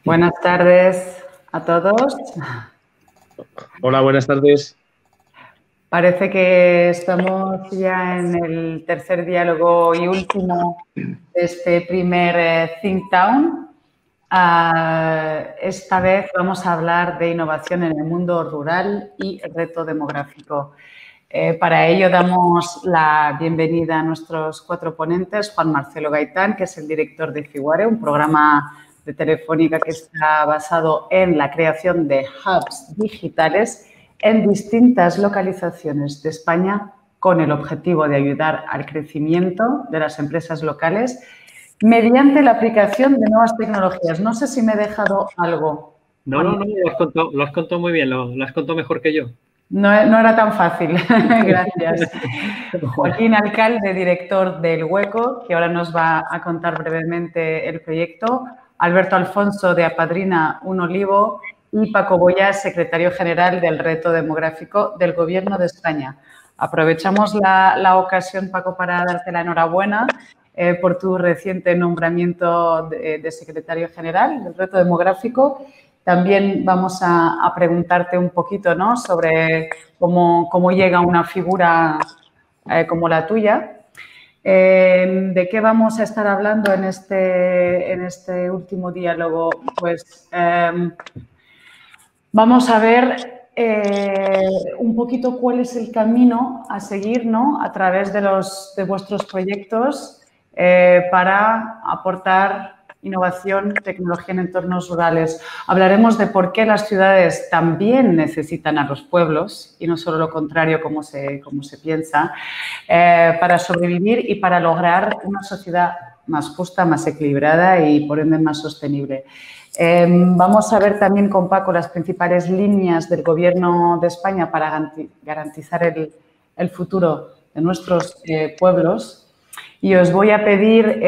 Buenas tardes a todos. Hola, buenas tardes. Parece que estamos ya en el tercer diálogo y último de este primer Think Town. Esta vez vamos a hablar de innovación en el mundo rural y el reto demográfico. Para ello damos la bienvenida a nuestros 4 ponentes. Juan Marcelo Gaitán, que es el director de Figuare, un programa de Telefónica que está basado en la creación de hubs digitales en distintas localizaciones de España con el objetivo de ayudar al crecimiento de las empresas locales mediante la aplicación de nuevas tecnologías. No sé si me he dejado algo. No, lo has contado muy bien, lo has contado mejor que yo. No era tan fácil. Gracias. Joaquín Alcalde, director del Hueco, que ahora nos va a contar brevemente el proyecto. Alberto Alfonso, de Apadrina un Olivo. Y Paco Boya, secretario general del Reto Demográfico del Gobierno de España. Aprovechamos la ocasión, Paco, para darte la enhorabuena por tu reciente nombramiento de secretario general del Reto Demográfico. También vamos a preguntarte un poquito, ¿no?, sobre cómo llega una figura como la tuya. ¿De qué vamos a estar hablando en este último diálogo? Pues vamos a ver un poquito cuál es el camino a seguir, ¿no?, a través de vuestros proyectos para aportar innovación, tecnología en entornos rurales. Hablaremos de por qué las ciudades también necesitan a los pueblos y no solo lo contrario como se piensa, para sobrevivir y para lograr una sociedad más justa, más equilibrada y por ende más sostenible. Vamos a ver también con Paco las principales líneas del Gobierno de España para garantizar el futuro de nuestros pueblos. Y os voy a pedir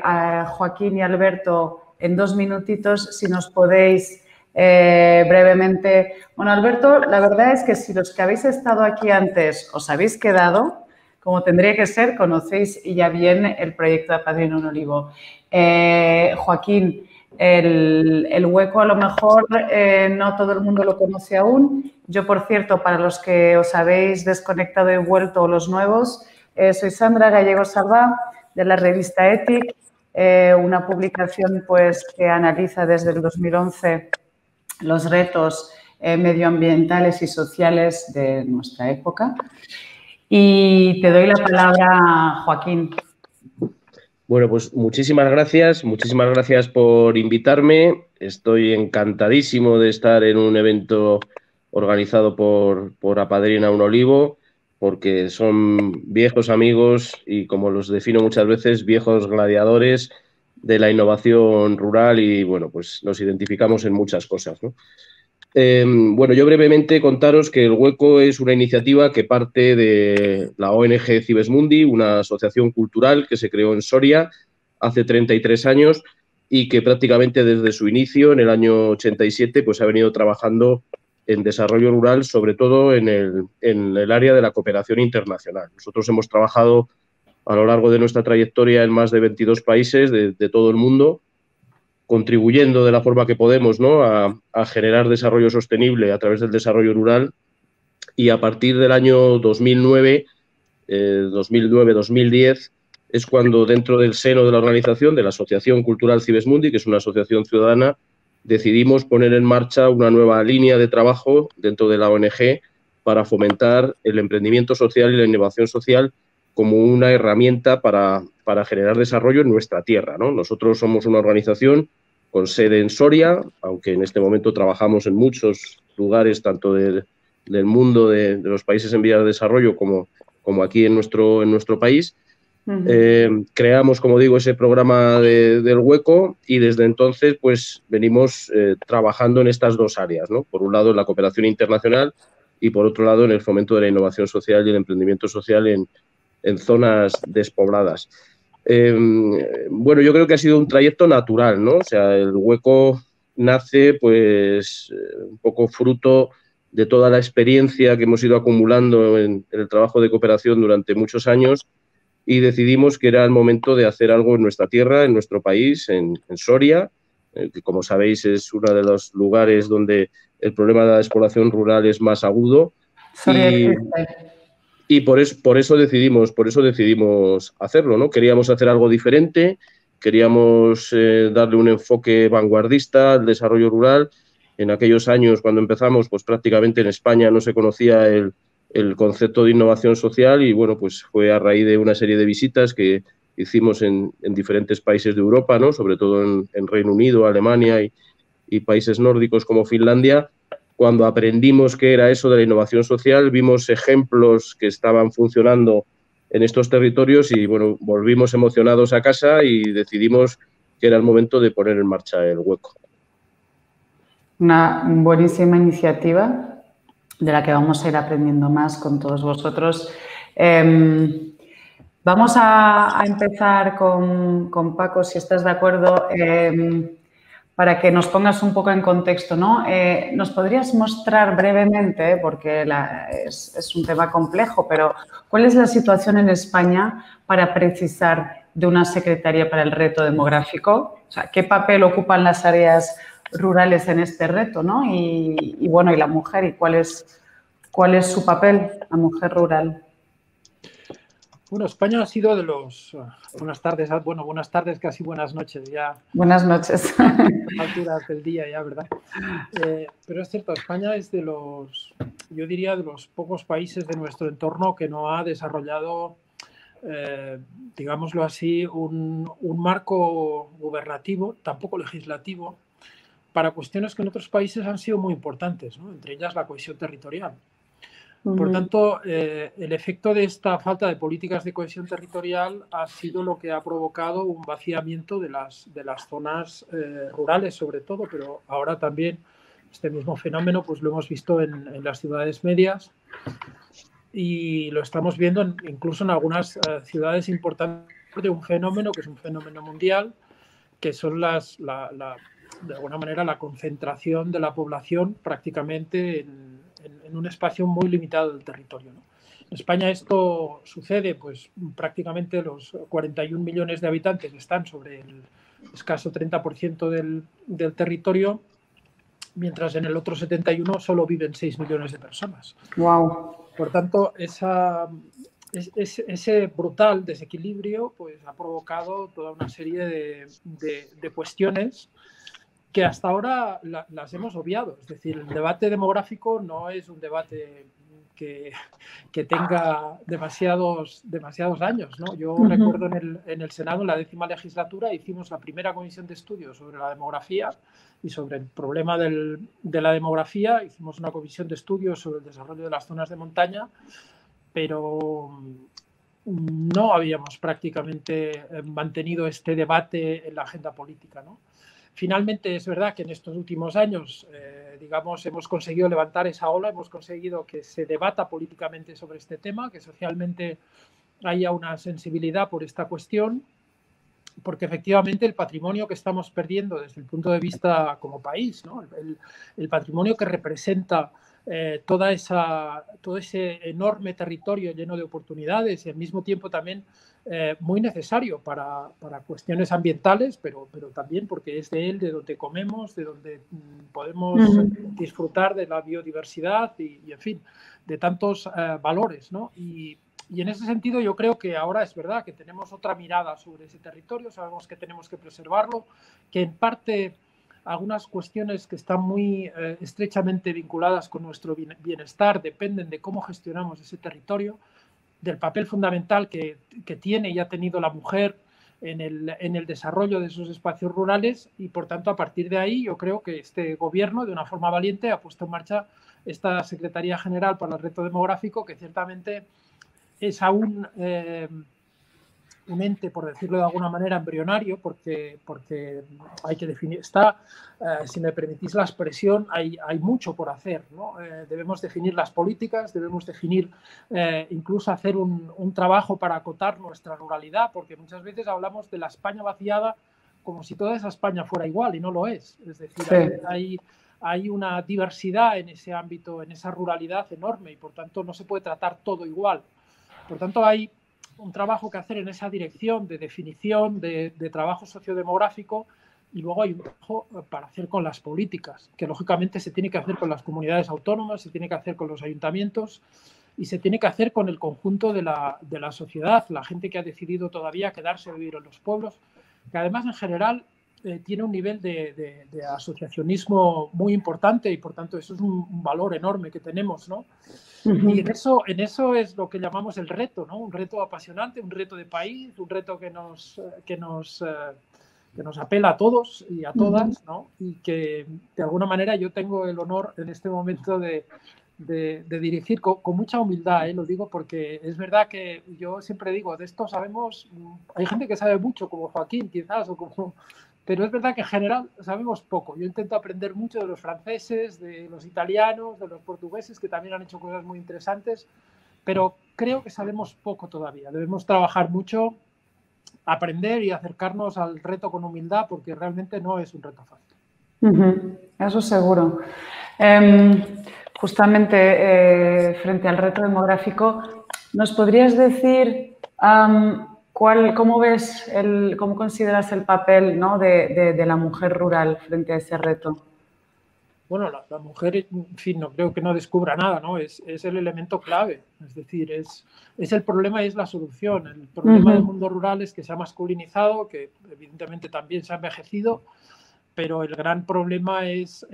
a Joaquín y Alberto en 2 minutitos si nos podéis brevemente... Bueno, Alberto, la verdad es que si los que habéis estado aquí antes os habéis quedado, como tendría que ser, conocéis ya bien el proyecto de Apadrina un Olivo. Joaquín, el Hueco a lo mejor no todo el mundo lo conoce aún. Yo, por cierto, para los que os habéis desconectado y vuelto, los nuevos... soy Sandra Gallego Salvá, de la revista ETIC, una publicación pues, que analiza desde el 2011 los retos medioambientales y sociales de nuestra época. Y te doy la palabra, Joaquín. Bueno, pues muchísimas gracias por invitarme. Estoy encantadísimo de estar en un evento organizado por Apadrina un Olivo, porque son viejos amigos y, como los defino muchas veces, viejos gladiadores de la innovación rural y, bueno, pues nos identificamos en muchas cosas, ¿no? Bueno, yo brevemente contaros que El Hueco es una iniciativa que parte de la ONG Cibesmundi, una asociación cultural que se creó en Soria hace 33 años y que prácticamente desde su inicio, en el año 87, pues ha venido trabajando en desarrollo rural, sobre todo en el área de la cooperación internacional. Nosotros hemos trabajado a lo largo de nuestra trayectoria en más de 22 países de todo el mundo, contribuyendo de la forma que podemos, ¿no?, a generar desarrollo sostenible a través del desarrollo rural. Y a partir del año 2009-2010 es cuando, dentro del seno de la organización, de la Asociación Cultural Cibesmundi, que es una asociación ciudadana, decidimos poner en marcha una nueva línea de trabajo dentro de la ONG para fomentar el emprendimiento social y la innovación social como una herramienta para generar desarrollo en nuestra tierra, ¿no? Nosotros somos una organización con sede en Soria, aunque en este momento trabajamos en muchos lugares, tanto del mundo de los países en vías de desarrollo como aquí en nuestro país. Creamos, como digo, ese programa del Hueco y desde entonces pues venimos trabajando en estas dos áreas, ¿no? Por un lado en la cooperación internacional y por otro lado en el fomento de la innovación social y el emprendimiento social en zonas despobladas. Bueno, yo creo que ha sido un trayecto natural, ¿no? O sea, el Hueco nace pues un poco fruto de toda la experiencia que hemos ido acumulando en el trabajo de cooperación durante muchos años y decidimos que era el momento de hacer algo en nuestra tierra, en nuestro país, en Soria, que como sabéis es uno de los lugares donde el problema de la despoblación rural es más agudo. Y por eso decidimos hacerlo, ¿no? Queríamos hacer algo diferente, queríamos darle un enfoque vanguardista al desarrollo rural. En aquellos años, cuando empezamos, pues prácticamente en España no se conocía el concepto de innovación social y, bueno, pues fue a raíz de una serie de visitas que hicimos en diferentes países de Europa, ¿no? Sobre todo en Reino Unido, Alemania y países nórdicos como Finlandia. Cuando aprendimos qué era eso de la innovación social, vimos ejemplos que estaban funcionando en estos territorios y, bueno, volvimos emocionados a casa y decidimos que era el momento de poner en marcha el hueco. Una buenísima iniciativa de la que vamos a ir aprendiendo más con todos vosotros. Vamos a empezar con Paco, si estás de acuerdo. Para que nos pongas un poco en contexto, ¿no? ¿Nos podrías mostrar brevemente, porque es un tema complejo, pero cuál es la situación en España para precisar de una Secretaría para el Reto Demográfico? O sea, ¿qué papel ocupan las áreas rurales en este reto, ¿no? Y bueno, y la mujer, ¿y cuál es su papel, la mujer rural? Bueno, España ha sido de los... buenas tardes, casi buenas noches ya. Buenas noches. A alturas del día ya, ¿verdad? Pero es cierto, España es de los, yo diría, de los pocos países de nuestro entorno que no ha desarrollado, digámoslo así, un marco gubernativo, tampoco legislativo, para cuestiones que en otros países han sido muy importantes, ¿no? Entre ellas la cohesión territorial. Por tanto, el efecto de esta falta de políticas de cohesión territorial ha sido lo que ha provocado un vaciamiento de las zonas rurales, sobre todo, pero ahora también este mismo fenómeno pues lo hemos visto en las ciudades medias y lo estamos viendo incluso en algunas ciudades importantes de un fenómeno que es un fenómeno mundial, que son de alguna manera la concentración de la población prácticamente en un espacio muy limitado del territorio, ¿no? En España esto sucede, pues prácticamente los 41 millones de habitantes están sobre el escaso 30% del territorio, mientras en el otro 71 solo viven 6 millones de personas. Wow. Por tanto, ese brutal desequilibrio pues, ha provocado toda una serie de cuestiones que hasta ahora las hemos obviado. Es decir, el debate demográfico no es un debate que tenga demasiados años, ¿no? Yo recuerdo en el Senado, en la 10ª legislatura, hicimos la primera comisión de estudio sobre la demografía y sobre el problema de la demografía. Hicimos una comisión de estudio sobre el desarrollo de las zonas de montaña, pero no habíamos prácticamente mantenido este debate en la agenda política, ¿no? Finalmente, es verdad que en estos últimos años, digamos, hemos conseguido levantar esa ola, hemos conseguido que se debata políticamente sobre este tema, que socialmente haya una sensibilidad por esta cuestión, porque efectivamente el patrimonio que estamos perdiendo desde el punto de vista como país, ¿no? El patrimonio que representa todo ese enorme territorio lleno de oportunidades y al mismo tiempo también muy necesario para cuestiones ambientales, pero también porque es de él de donde comemos, de donde podemos disfrutar de la biodiversidad y en fin, de tantos valores, ¿no? Y en ese sentido yo creo que ahora es verdad que tenemos otra mirada sobre ese territorio, sabemos que tenemos que preservarlo, que en parte algunas cuestiones que están muy estrechamente vinculadas con nuestro bienestar dependen de cómo gestionamos ese territorio, del papel fundamental que tiene y ha tenido la mujer en el desarrollo de esos espacios rurales y, por tanto, a partir de ahí yo creo que este gobierno, de una forma valiente, ha puesto en marcha esta Secretaría General para el Reto Demográfico, que ciertamente es aún un ente, por decirlo de alguna manera, embrionario, porque hay que definir, si me permitís la expresión, hay mucho por hacer, ¿no? Debemos definir las políticas, debemos definir, incluso hacer un trabajo para acotar nuestra ruralidad, porque muchas veces hablamos de la España vaciada como si toda esa España fuera igual, y no lo es. Es decir, sí. Hay una diversidad en ese ámbito, en esa ruralidad enorme, y por tanto no se puede tratar todo igual. Por tanto, hay un trabajo que hacer en esa dirección de definición de trabajo sociodemográfico Y luego hay un trabajo para hacer con las políticas, que lógicamente se tiene que hacer con las comunidades autónomas, se tiene que hacer con los ayuntamientos y se tiene que hacer con el conjunto de la sociedad, la gente que ha decidido todavía quedarse a vivir en los pueblos, que además en general tiene un nivel de asociacionismo muy importante y por tanto eso es un valor enorme que tenemos, ¿no? Y en eso es lo que llamamos el reto, ¿no? Un reto apasionante, un reto de país, un reto que nos apela a todos y a todas, ¿no? Y que de alguna manera yo tengo el honor en este momento de dirigir con mucha humildad, lo digo porque es verdad que yo siempre digo, de esto sabemos, hay gente que sabe mucho, como Joaquín quizás, pero es verdad que en general sabemos poco. Yo intento aprender mucho de los franceses, de los italianos, de los portugueses, que también han hecho cosas muy interesantes, pero creo que sabemos poco todavía. Debemos trabajar mucho, aprender y acercarnos al reto con humildad, porque realmente no es un reto fácil. Eso seguro. Justamente frente al reto demográfico, ¿nos podrías decir cómo consideras el papel, ¿no?, de la mujer rural frente a ese reto? Bueno, la mujer, en fin, no creo que no descubra nada, ¿no? Es el elemento clave. Es decir, es el problema y es la solución. El problema del mundo rural es que se ha masculinizado, que evidentemente también se ha envejecido, pero el gran problema es,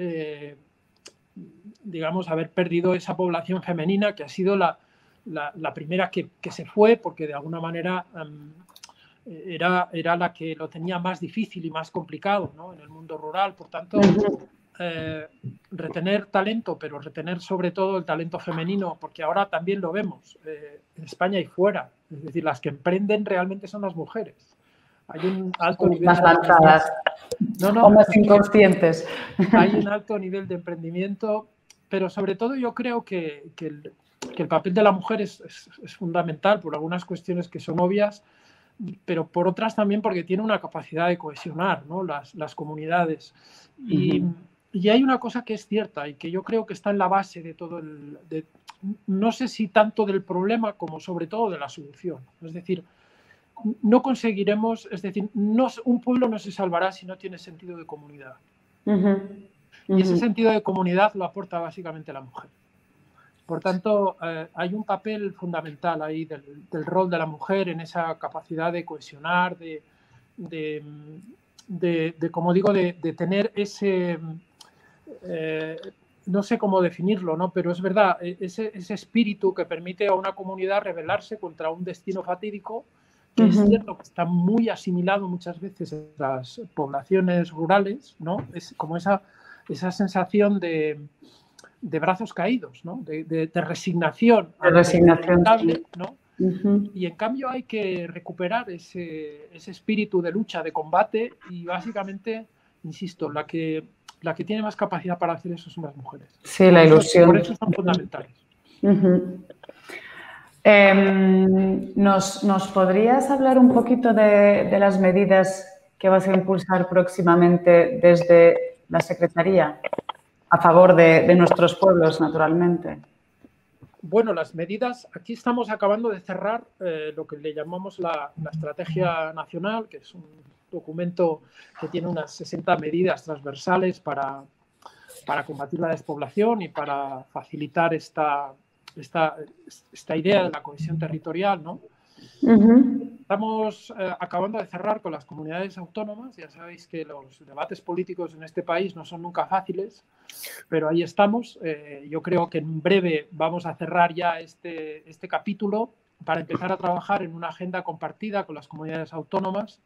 digamos, haber perdido esa población femenina que ha sido la primera que se fue, porque de alguna manera era la que lo tenía más difícil y más complicado, ¿no?, en el mundo rural. Por tanto, retener talento, pero retener sobre todo el talento femenino, porque ahora también lo vemos en España y fuera. Es decir, las que emprenden realmente son las mujeres. Hay un alto nivel más lanzadas, o más inconscientes. Hay un alto nivel de emprendimiento, pero sobre todo yo creo que el papel de la mujer es fundamental por algunas cuestiones que son obvias, pero por otras también porque tiene una capacidad de cohesionar, ¿no?, las comunidades. Y hay una cosa que es cierta y que yo creo que está en la base de todo no sé si tanto del problema como sobre todo de la solución. Es decir, no conseguiremos, es decir, un pueblo no se salvará si no tiene sentido de comunidad. Y ese sentido de comunidad lo aporta básicamente la mujer. Por tanto, hay un papel fundamental ahí del rol de la mujer en esa capacidad de cohesionar, como digo, de tener ese, no sé cómo definirlo, ¿no?, pero es verdad, ese espíritu que permite a una comunidad rebelarse contra un destino fatídico, que es cierto que está muy asimilado muchas veces en las poblaciones rurales, ¿no? Es como esa sensación de brazos caídos, ¿no?, de resignación. De resignación, ¿no? Y en cambio hay que recuperar ese espíritu de lucha, de combate, y básicamente, insisto, la que tiene más capacidad para hacer eso son las mujeres. Sí, la ilusión. Por eso son fundamentales. ¿Nos podrías hablar un poquito de las medidas que vas a impulsar próximamente desde la Secretaría a favor de nuestros pueblos, naturalmente? Bueno, las medidas, aquí estamos acabando de cerrar lo que le llamamos la Estrategia Nacional, que es un documento que tiene unas 60 medidas transversales para combatir la despoblación y para facilitar esta idea de la cohesión territorial, ¿no? Estamos acabando de cerrar con las comunidades autónomas. Ya sabéis que los debates políticos en este país no son nunca fáciles, pero ahí estamos. Yo creo que en breve vamos a cerrar ya este capítulo para empezar a trabajar en una agenda compartida con las comunidades autónomas,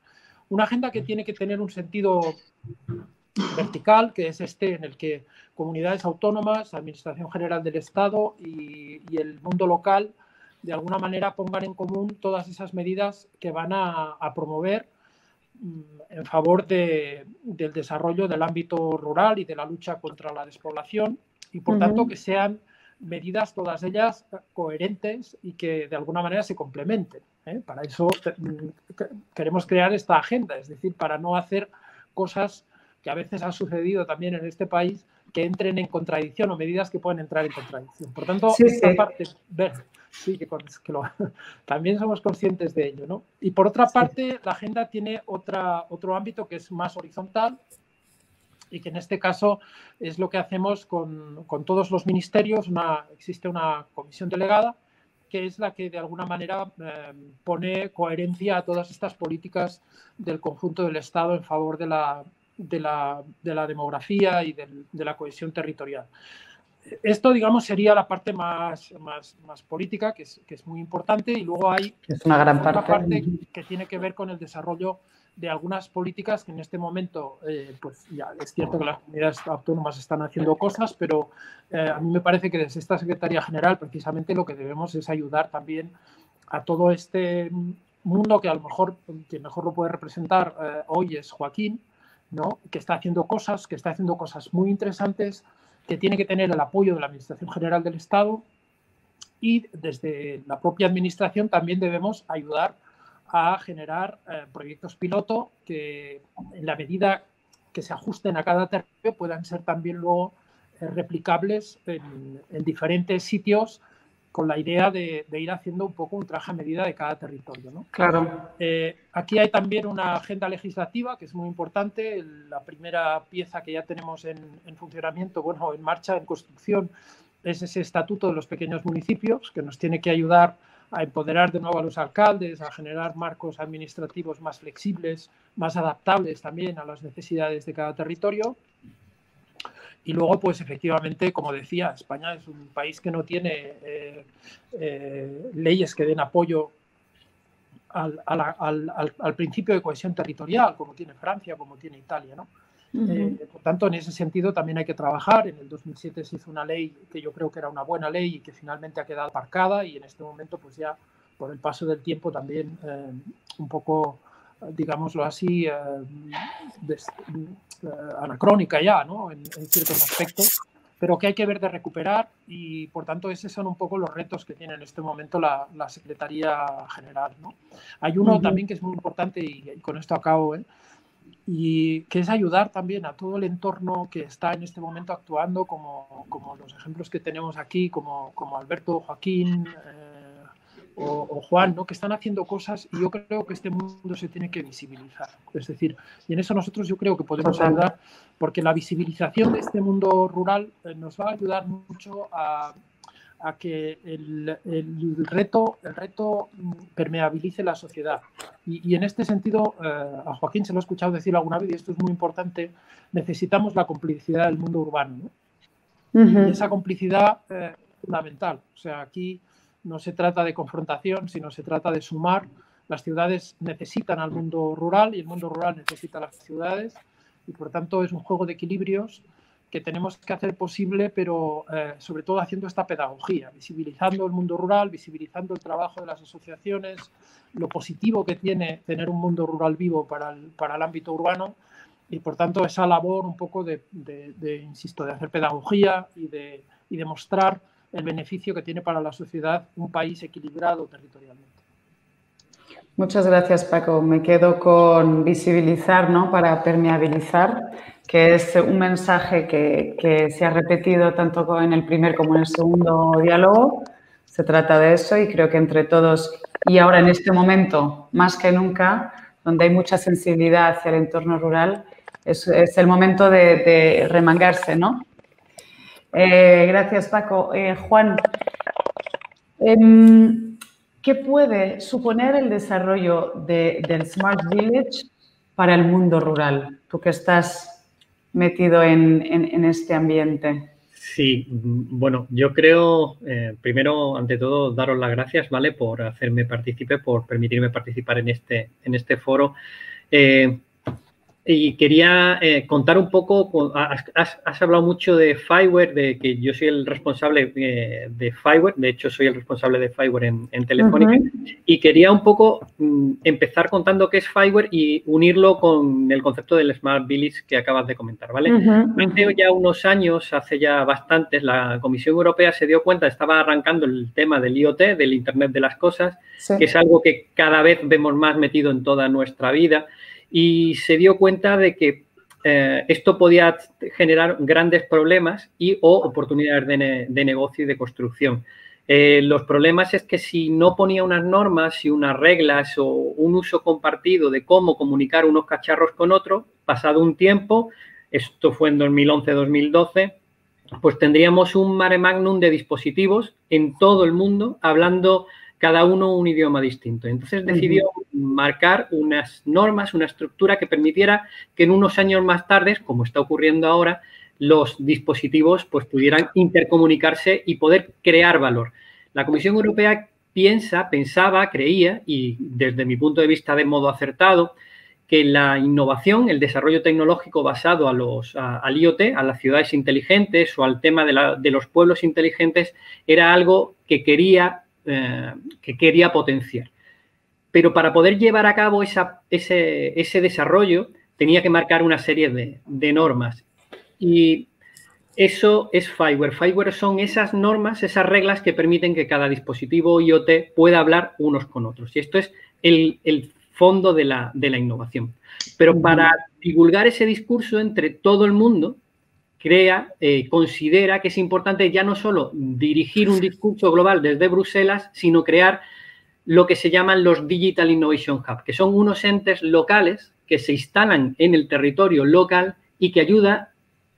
una agenda que tiene que tener un sentido vertical, que es en el que comunidades autónomas, Administración General del Estado y el mundo local de alguna manera pongan en común todas esas medidas que van a promover en favor del desarrollo del ámbito rural y de la lucha contra la despoblación, y por tanto que sean medidas todas ellas coherentes y que de alguna manera se complementen. Para eso queremos crear esta agenda, es decir, para no hacer cosas que a veces ha sucedido también en este país, que entren en contradicción, o medidas que pueden entrar en contradicción. Por tanto, esta parte, Sí, también somos conscientes de ello, ¿no? Y por otra parte, la agenda tiene otro ámbito que es más horizontal y que en este caso es lo que hacemos con todos los ministerios. Existe una comisión delegada que es la que de alguna manera pone coherencia a todas estas políticas del conjunto del Estado en favor de la demografía y de la cohesión territorial. Esto, digamos, sería la parte más política, que es muy importante, y luego hay otra parte que tiene que ver con el desarrollo de algunas políticas que en este momento, pues ya es cierto que las comunidades autónomas están haciendo cosas, pero a mí me parece que desde esta Secretaría General precisamente lo que debemos es ayudar también a todo este mundo que a lo mejor quien mejor lo puede representar hoy es Joaquín, ¿no? Que está haciendo cosas muy interesantes, que tiene que tener el apoyo de la Administración General del Estado, y desde la propia Administración también debemos ayudar a generar proyectos piloto que, en la medida que se ajusten a cada territorio, puedan ser también luego replicables en diferentes sitios, con la idea de ir haciendo un poco un traje a medida de cada territorio, ¿no? Claro. Aquí hay también una agenda legislativa que es muy importante. La primera pieza que ya tenemos en funcionamiento, bueno, en marcha, en construcción, es ese Estatuto de los Pequeños Municipios, que nos tiene que ayudar a empoderar de nuevo a los alcaldes, a generar marcos administrativos más flexibles, más adaptables también a las necesidades de cada territorio. Y luego, pues efectivamente, como decía, España es un país que no tiene leyes que den apoyo al principio de cohesión territorial, como tiene Francia, como tiene Italia, ¿no? Por tanto, en ese sentido también hay que trabajar. En el 2007 se hizo una ley que yo creo que era una buena ley y que finalmente ha quedado aparcada, y en este momento, pues ya por el paso del tiempo también un poco, digámoslo así, anacrónica ya, ¿no? En ciertos aspectos, pero que hay que ver de recuperar, y por tanto esos son un poco los retos que tiene en este momento la Secretaría General, ¿no? Hay uno también que es muy importante, y con esto acabo, y que es ayudar también a todo el entorno que está en este momento actuando, como los ejemplos que tenemos aquí, como Alberto, Joaquín o Juan, ¿no? Que están haciendo cosas, y yo creo que este mundo se tiene que visibilizar. Es decir, y en eso nosotros yo creo que podemos ayudar, porque la visibilización de este mundo rural nos va a ayudar mucho a que el reto permeabilice la sociedad. Y en este sentido, a Joaquín se lo he escuchado decir alguna vez, y esto es muy importante, necesitamos la complicidad del mundo urbano, ¿no? Y esa complicidad es fundamental. O sea, aquí no se trata de confrontación, sino se trata de sumar. Las ciudades necesitan al mundo rural y el mundo rural necesita a las ciudades, y por tanto es un juego de equilibrios que tenemos que hacer posible, pero sobre todo haciendo esta pedagogía, visibilizando el mundo rural, visibilizando el trabajo de las asociaciones, lo positivo que tiene tener un mundo rural vivo para el ámbito urbano, y por tanto esa labor un poco insisto, de hacer pedagogía y de mostrar el beneficio que tiene para la sociedad un país equilibrado territorialmente. Muchas gracias, Paco. Me quedo con visibilizar, ¿no? Para permeabilizar, que es un mensaje que se ha repetido tanto en el primer como en el segundo diálogo. Se trata de eso, y creo que entre todos, y ahora en este momento más que nunca, donde hay mucha sensibilidad hacia el entorno rural, es el momento de remangarse, ¿no? Gracias, Paco. Juan, ¿qué puede suponer el desarrollo del Smart Village para el mundo rural? Tú que estás metido en este ambiente. Sí, bueno, yo creo, primero, ante todo, daros las gracias, ¿vale?, por hacerme partícipe, por permitirme participar en este foro. Y quería contar un poco, has hablado mucho de Fiverr, de que yo soy el responsable de Fiverr, de hecho soy el responsable de Fiverr en Telefónica, y quería un poco empezar contando qué es Fiverr y unirlo con el concepto del Smart Village que acabas de comentar, ¿vale? Hace ya unos años, hace ya bastantes, la Comisión Europea se dio cuenta, estaba arrancando el tema del IoT, del Internet de las Cosas, sí, que es algo que cada vez vemos más metido en toda nuestra vida, y se dio cuenta de que esto podía generar grandes problemas o oportunidades de negocio y de construcción. Los problemas es que si no ponía unas normas y unas reglas o un uso compartido de cómo comunicar unos cacharros con otros, pasado un tiempo, esto fue en 2011-2012, pues tendríamos un mare magnum de dispositivos en todo el mundo hablando cada uno un idioma distinto. Entonces decidió marcar unas normas, una estructura que permitiera que en unos años más tarde, como está ocurriendo ahora, los dispositivos pues pudieran intercomunicarse y poder crear valor. La Comisión Europea pensaba, creía, y desde mi punto de vista de modo acertado, que la innovación, el desarrollo tecnológico basado al IoT, a las ciudades inteligentes o al tema de los pueblos inteligentes, era algo que quería potenciar. Pero para poder llevar a cabo ese desarrollo tenía que marcar una serie de normas. Y eso es FIWARE. FIWARE son esas normas, esas reglas que permiten que cada dispositivo IoT pueda hablar unos con otros. Y esto es el fondo de la innovación. Pero para divulgar ese discurso entre todo el mundo, considera que es importante ya no solo dirigir un discurso global desde Bruselas, sino crear lo que se llaman los Digital Innovation Hub, que son unos entes locales que se instalan en el territorio local y que ayuda.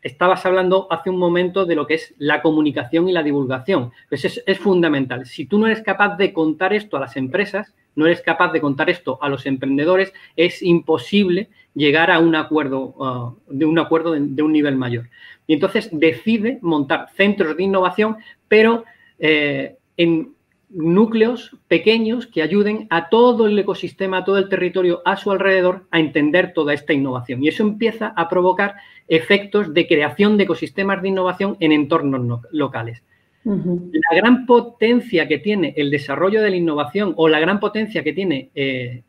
Estabas hablando hace un momento de lo que es la comunicación y la divulgación. Pues es fundamental. Si tú no eres capaz de contar esto a las empresas, no eres capaz de contar esto a los emprendedores, es imposible llegar a un acuerdo, de un nivel mayor. Y entonces decide montar centros de innovación, pero en núcleos pequeños que ayuden a todo el ecosistema, a todo el territorio a su alrededor a entender toda esta innovación. Y eso empieza a provocar efectos de creación de ecosistemas de innovación en entornos locales. La gran potencia que tiene el desarrollo de la innovación o la gran potencia que tiene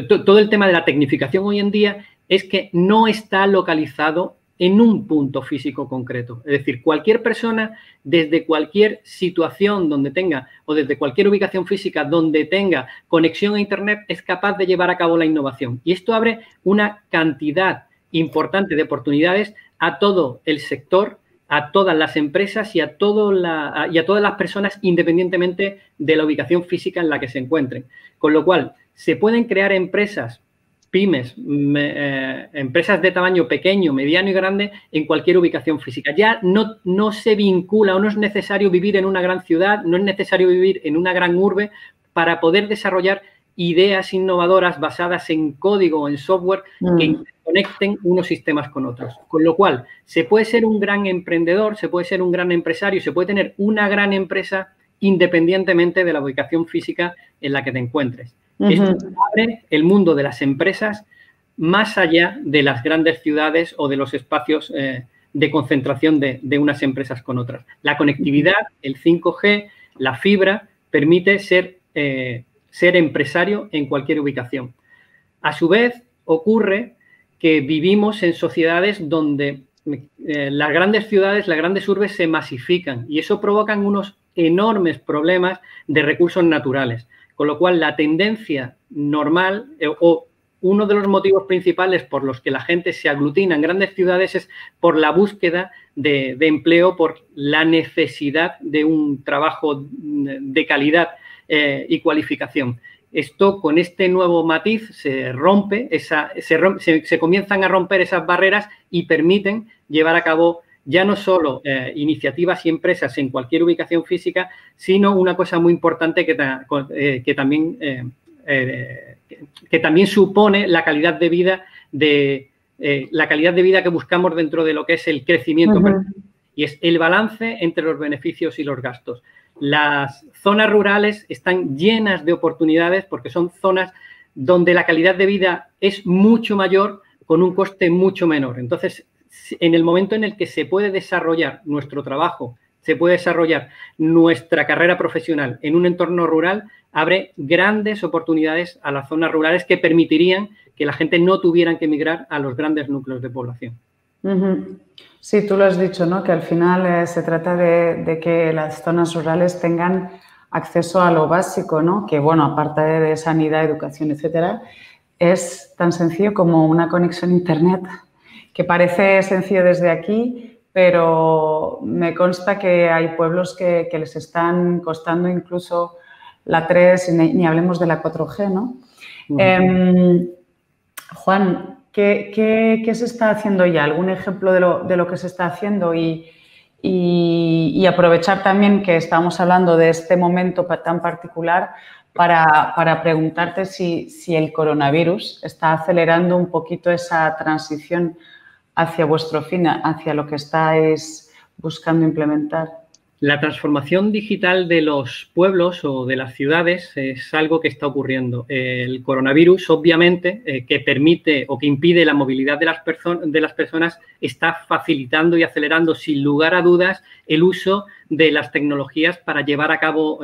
todo el tema de la tecnificación hoy en día es que no está localizado en un punto físico concreto. Es decir, cualquier persona desde cualquier situación donde tenga o desde cualquier ubicación física donde tenga conexión a Internet es capaz de llevar a cabo la innovación. Y esto abre una cantidad importante de oportunidades a todo el sector, a todas las empresas y a todas las personas independientemente de la ubicación física en la que se encuentren. Con lo cual, se pueden crear empresas pymes, empresas de tamaño pequeño, mediano y grande en cualquier ubicación física. Ya no se vincula o no es necesario vivir en una gran ciudad, no es necesario vivir en una gran urbe para poder desarrollar ideas innovadoras basadas en código o en software que conecten unos sistemas con otros. Con lo cual, se puede ser un gran emprendedor, se puede ser un gran empresario, se puede tener una gran empresa independientemente de la ubicación física en la que te encuentres. Esto abre el mundo de las empresas más allá de las grandes ciudades o de los espacios de concentración de unas empresas con otras. La conectividad, el 5G, la fibra, permite ser empresario en cualquier ubicación. A su vez, ocurre que vivimos en sociedades donde las grandes ciudades, las grandes urbes se masifican y eso provoca unos enormes problemas de recursos naturales. Con lo cual, la tendencia normal o uno de los motivos principales por los que la gente se aglutina en grandes ciudades es por la búsqueda de empleo, por la necesidad de un trabajo de calidad y cualificación. Esto, con este nuevo matiz, se comienzan a romper esas barreras y permiten llevar a cabo ya no solo iniciativas y empresas en cualquier ubicación física, sino una cosa muy importante que también supone la calidad de vida que buscamos dentro de lo que es el crecimiento y es el balance entre los beneficios y los gastos. Las zonas rurales están llenas de oportunidades porque son zonas donde la calidad de vida es mucho mayor con un coste mucho menor. Entonces, en el momento en el que se puede desarrollar nuestro trabajo, se puede desarrollar nuestra carrera profesional en un entorno rural, abre grandes oportunidades a las zonas rurales que permitirían que la gente no tuviera que emigrar a los grandes núcleos de población. Sí, tú lo has dicho, ¿no? Que al final se trata de que las zonas rurales tengan acceso a lo básico, ¿no? Que, bueno, aparte de sanidad, educación, etcétera, es tan sencillo como una conexión a Internet, que parece sencillo desde aquí, pero me consta que hay pueblos que les están costando incluso la 3, ni hablemos de la 4G, ¿no? Juan, ¿qué se está haciendo ya? ¿Algún ejemplo de lo que se está haciendo? Y aprovechar también que estamos hablando de este momento tan particular para preguntarte si el coronavirus está acelerando un poquito esa transición hacia vuestro fin, hacia lo que estáis buscando implementar. La transformación digital de los pueblos o de las ciudades es algo que está ocurriendo. El coronavirus, obviamente, que permite o que impide la movilidad de las personas, está facilitando y acelerando, sin lugar a dudas, el uso de las tecnologías para llevar a cabo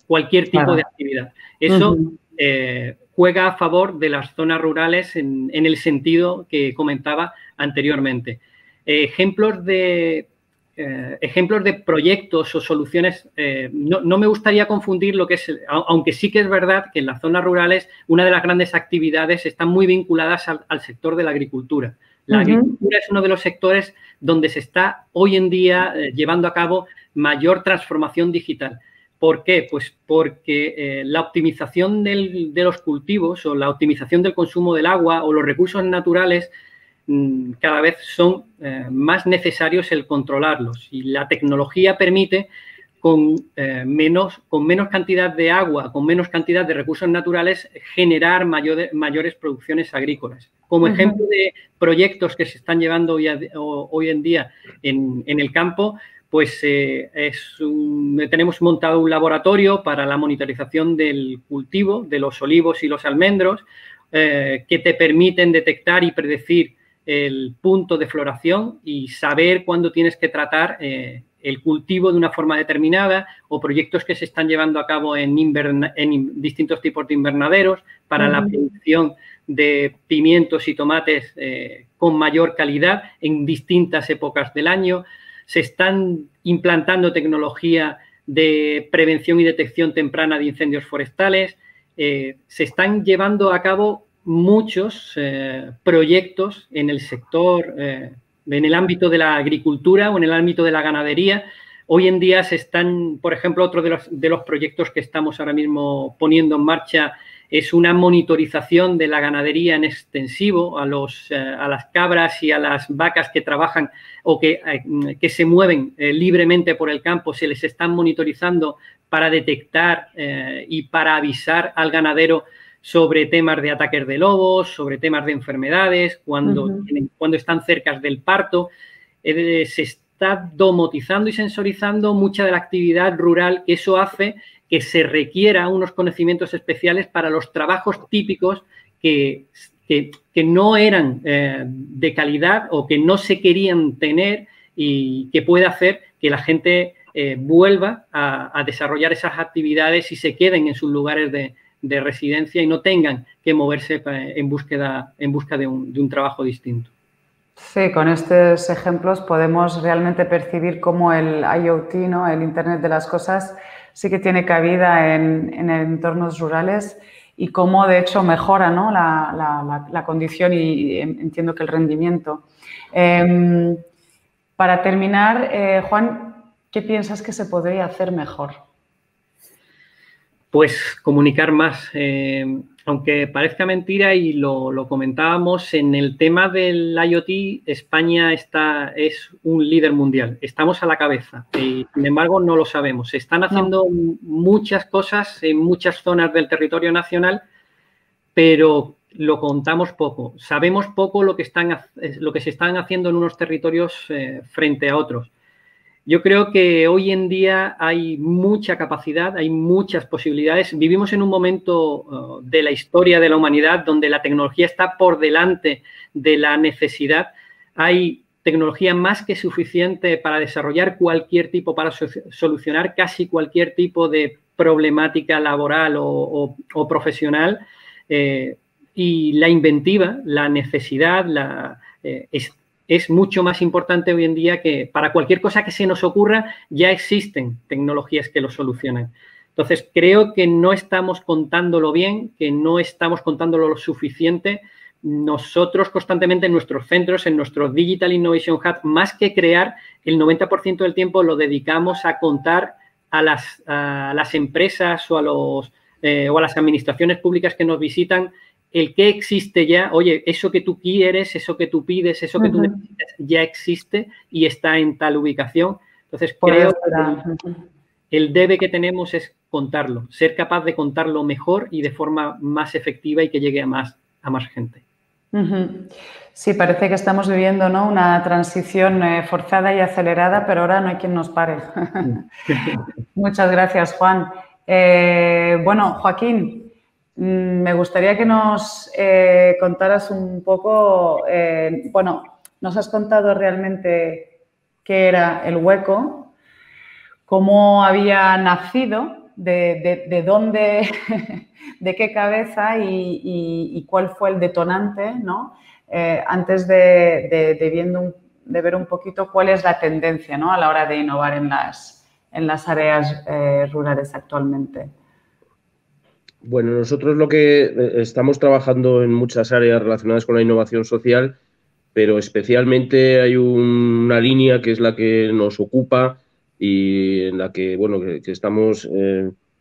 cualquier tipo de actividad. Eso juega a favor de las zonas rurales en el sentido que comentaba anteriormente. Ejemplos de proyectos o soluciones, no me gustaría confundir lo que es, aunque sí que es verdad que en las zonas rurales una de las grandes actividades están muy vinculadas al sector de la agricultura. La agricultura es uno de los sectores donde se está hoy en día llevando a cabo mayor transformación digital. ¿Por qué? Pues porque la optimización de los cultivos o la optimización del consumo del agua o los recursos naturales cada vez son más necesarios el controlarlos, y la tecnología permite con menos cantidad de agua, con menos cantidad de recursos naturales, generar mayores producciones agrícolas. Como ejemplo de proyectos que se están llevando hoy en día en el campo, pues tenemos montado un laboratorio para la monitorización del cultivo de los olivos y los almendros, que te permiten detectar y predecir el punto de floración y saber cuándo tienes que tratar el cultivo de una forma determinada, o proyectos que se están llevando a cabo en distintos tipos de invernaderos para la producción de pimientos y tomates con mayor calidad en distintas épocas del año. Se están implantando tecnología de prevención y detección temprana de incendios forestales. Se están llevando a cabo muchos proyectos en el sector, en el ámbito de la agricultura o en el ámbito de la ganadería. Hoy en día se están, por ejemplo, otro de los proyectos que estamos ahora mismo poniendo en marcha es una monitorización de la ganadería en extensivo, a las cabras y a las vacas que trabajan o que se mueven libremente por el campo. Se les están monitorizando para detectar y para avisar al ganadero sobre temas de ataques de lobos, sobre temas de enfermedades, cuando están cerca del parto. Se está domotizando y sensorizando mucha de la actividad rural, que eso hace que se requiera unos conocimientos especiales para los trabajos típicos que no eran de calidad o que no se querían tener, y que puede hacer que la gente vuelva a desarrollar esas actividades y se queden en sus lugares de residencia y no tengan que moverse en busca de un trabajo distinto. Sí, con estos ejemplos podemos realmente percibir cómo el IoT, ¿no?, el Internet de las Cosas, sí que tiene cabida en entornos rurales, y cómo de hecho mejora, ¿no?, la condición y entiendo que el rendimiento. Para terminar, Juan, ¿qué piensas que se podría hacer mejor? Pues comunicar más. Aunque parezca mentira, y lo comentábamos, en el tema del IoT, España es un líder mundial. Estamos a la cabeza y, sin embargo, no lo sabemos. Se están haciendo muchas cosas en muchas zonas del territorio nacional, pero lo contamos poco. Sabemos poco lo que se están haciendo en unos territorios frente a otros. Yo creo que hoy en día hay mucha capacidad, hay muchas posibilidades. Vivimos en un momento de la historia de la humanidad donde la tecnología está por delante de la necesidad. Hay tecnología más que suficiente para desarrollar cualquier tipo, para solucionar casi cualquier tipo de problemática laboral o profesional. Y la inventiva, la necesidad, es mucho más importante hoy en día. Que para cualquier cosa que se nos ocurra ya existen tecnologías que lo solucionan. Entonces, creo que no estamos contándolo bien, que no estamos contándolo lo suficiente. nosotros constantemente en nuestros centros, en nuestro Digital Innovation Hub, más que crear, el 90% del tiempo lo dedicamos a contar a las empresas o a las administraciones públicas que nos visitan el qué existe ya. Oye, eso que tú quieres, eso que tú pides, eso que tú necesitas, ya existe y está en tal ubicación. Entonces, creo que el debe que tenemos es contarlo, ser capaz de contarlo mejor y de forma más efectiva y que llegue a más gente. Sí, parece que estamos viviendo, ¿no?, una transición forzada y acelerada, pero ahora no hay quien nos pare. Muchas gracias, Juan. Bueno, Joaquín, me gustaría que nos contaras un poco, bueno, nos has contado realmente qué era el hueco, cómo había nacido, de dónde, de qué cabeza y cuál fue el detonante, ¿no? Antes de ver un poquito cuál es la tendencia, ¿no?, a la hora de innovar en las áreas rurales actualmente. Bueno, nosotros lo que estamos trabajando en muchas áreas relacionadas con la innovación social, pero especialmente hay una línea que es la que nos ocupa y en la que, bueno, que estamos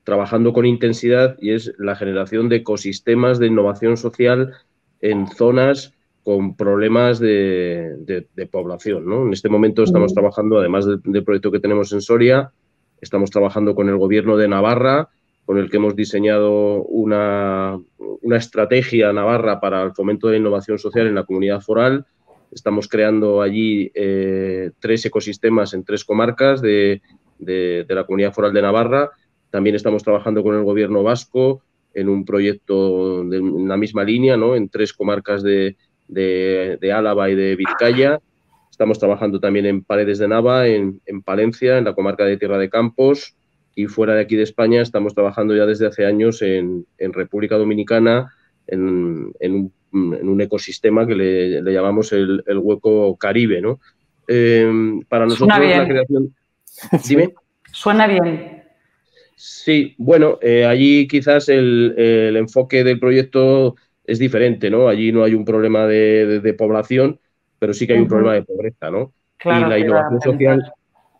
trabajando con intensidad, y es la generación de ecosistemas de innovación social en zonas con problemas de población, ¿no? En este momento estamos trabajando, además del proyecto que tenemos en Soria, estamos trabajando con el Gobierno de Navarra, con el que hemos diseñado una estrategia navarra para el fomento de la innovación social en la comunidad foral. Estamos creando allí 3 ecosistemas en 3 comarcas de la comunidad foral de Navarra. También estamos trabajando con el Gobierno vasco en un proyecto en la misma línea, ¿no?, en 3 comarcas de Álava y de Vizcaya. Estamos trabajando también en Paredes de Nava, en Palencia, en la comarca de Tierra de Campos, y fuera de aquí de España estamos trabajando ya desde hace años en República Dominicana, en un ecosistema que le llamamos el hueco Caribe, ¿no? Para nosotros la creación... Dime. Suena bien. Sí, bueno, allí quizás el enfoque del proyecto es diferente, ¿no? Allí no hay un problema de población, pero sí que hay un problema de pobreza, ¿no? Claro, y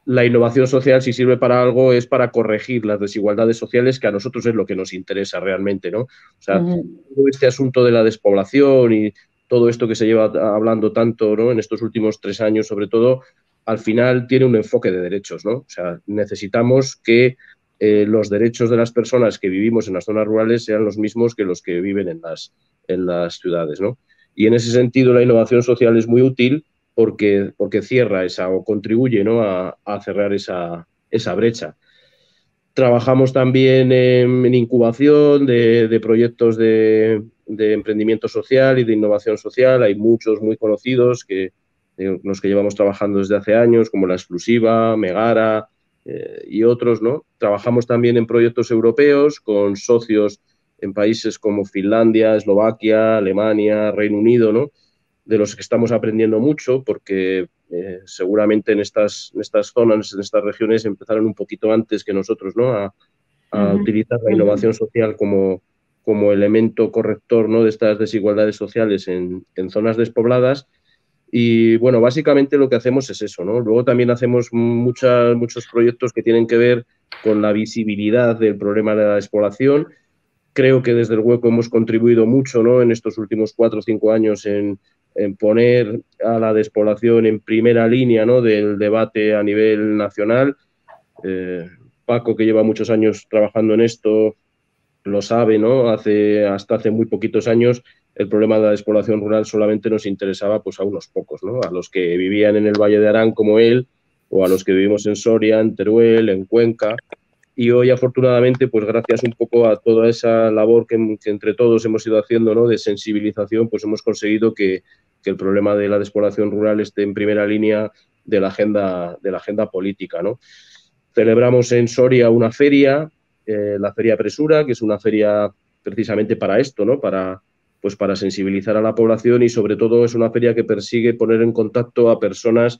la innovación social, si sirve para algo, es para corregir las desigualdades sociales, que a nosotros es lo que nos interesa realmente, ¿no? O sea, todo este asunto de la despoblación y todo esto que se lleva hablando tanto, ¿no?, en estos últimos 3 años, sobre todo, al final tiene un enfoque de derechos, ¿no? O sea, necesitamos que los derechos de las personas que vivimos en las zonas rurales sean los mismos que los que viven en las ciudades, ¿no? Y en ese sentido la innovación social es muy útil porque cierra esa o contribuye, ¿no?, a cerrar esa brecha. Trabajamos también en incubación de proyectos de emprendimiento social y de innovación social. Hay muchos muy conocidos los que llevamos trabajando desde hace años, como La Exclusiva, Megara y otros, ¿no? Trabajamos también en proyectos europeos con socios en países como Finlandia, Eslovaquia, Alemania, Reino Unido, ¿no?, de los que estamos aprendiendo mucho, porque seguramente en estas zonas, en estas regiones, empezaron un poquito antes que nosotros, ¿no?, a utilizar la innovación social como elemento corrector, ¿no?, de estas desigualdades sociales en zonas despobladas. Y, bueno, básicamente lo que hacemos es eso, ¿no? Luego también hacemos muchos proyectos que tienen que ver con la visibilidad del problema de la despoblación. Creo que desde el hueco hemos contribuido mucho, ¿no?, en estos últimos 4 o 5 años en poner a la despoblación en primera línea, ¿no?, del debate a nivel nacional. Paco, que lleva muchos años trabajando en esto, lo sabe, ¿no? Hasta hace muy poquitos años el problema de la despoblación rural solamente nos interesaba, pues, a unos pocos, ¿no?, a los que vivían en el Valle de Arán como él, o a los que vivimos en Soria, en Teruel, en Cuenca. Y hoy, afortunadamente, pues gracias un poco a toda esa labor que entre todos hemos ido haciendo, ¿no?, de sensibilización, pues hemos conseguido que el problema de la despoblación rural esté en primera línea de la agenda política, ¿no? Celebramos en Soria una feria, la Feria Presura, que es una feria precisamente para esto, ¿no?, para sensibilizar a la población, y sobre todo es una feria que persigue poner en contacto a personas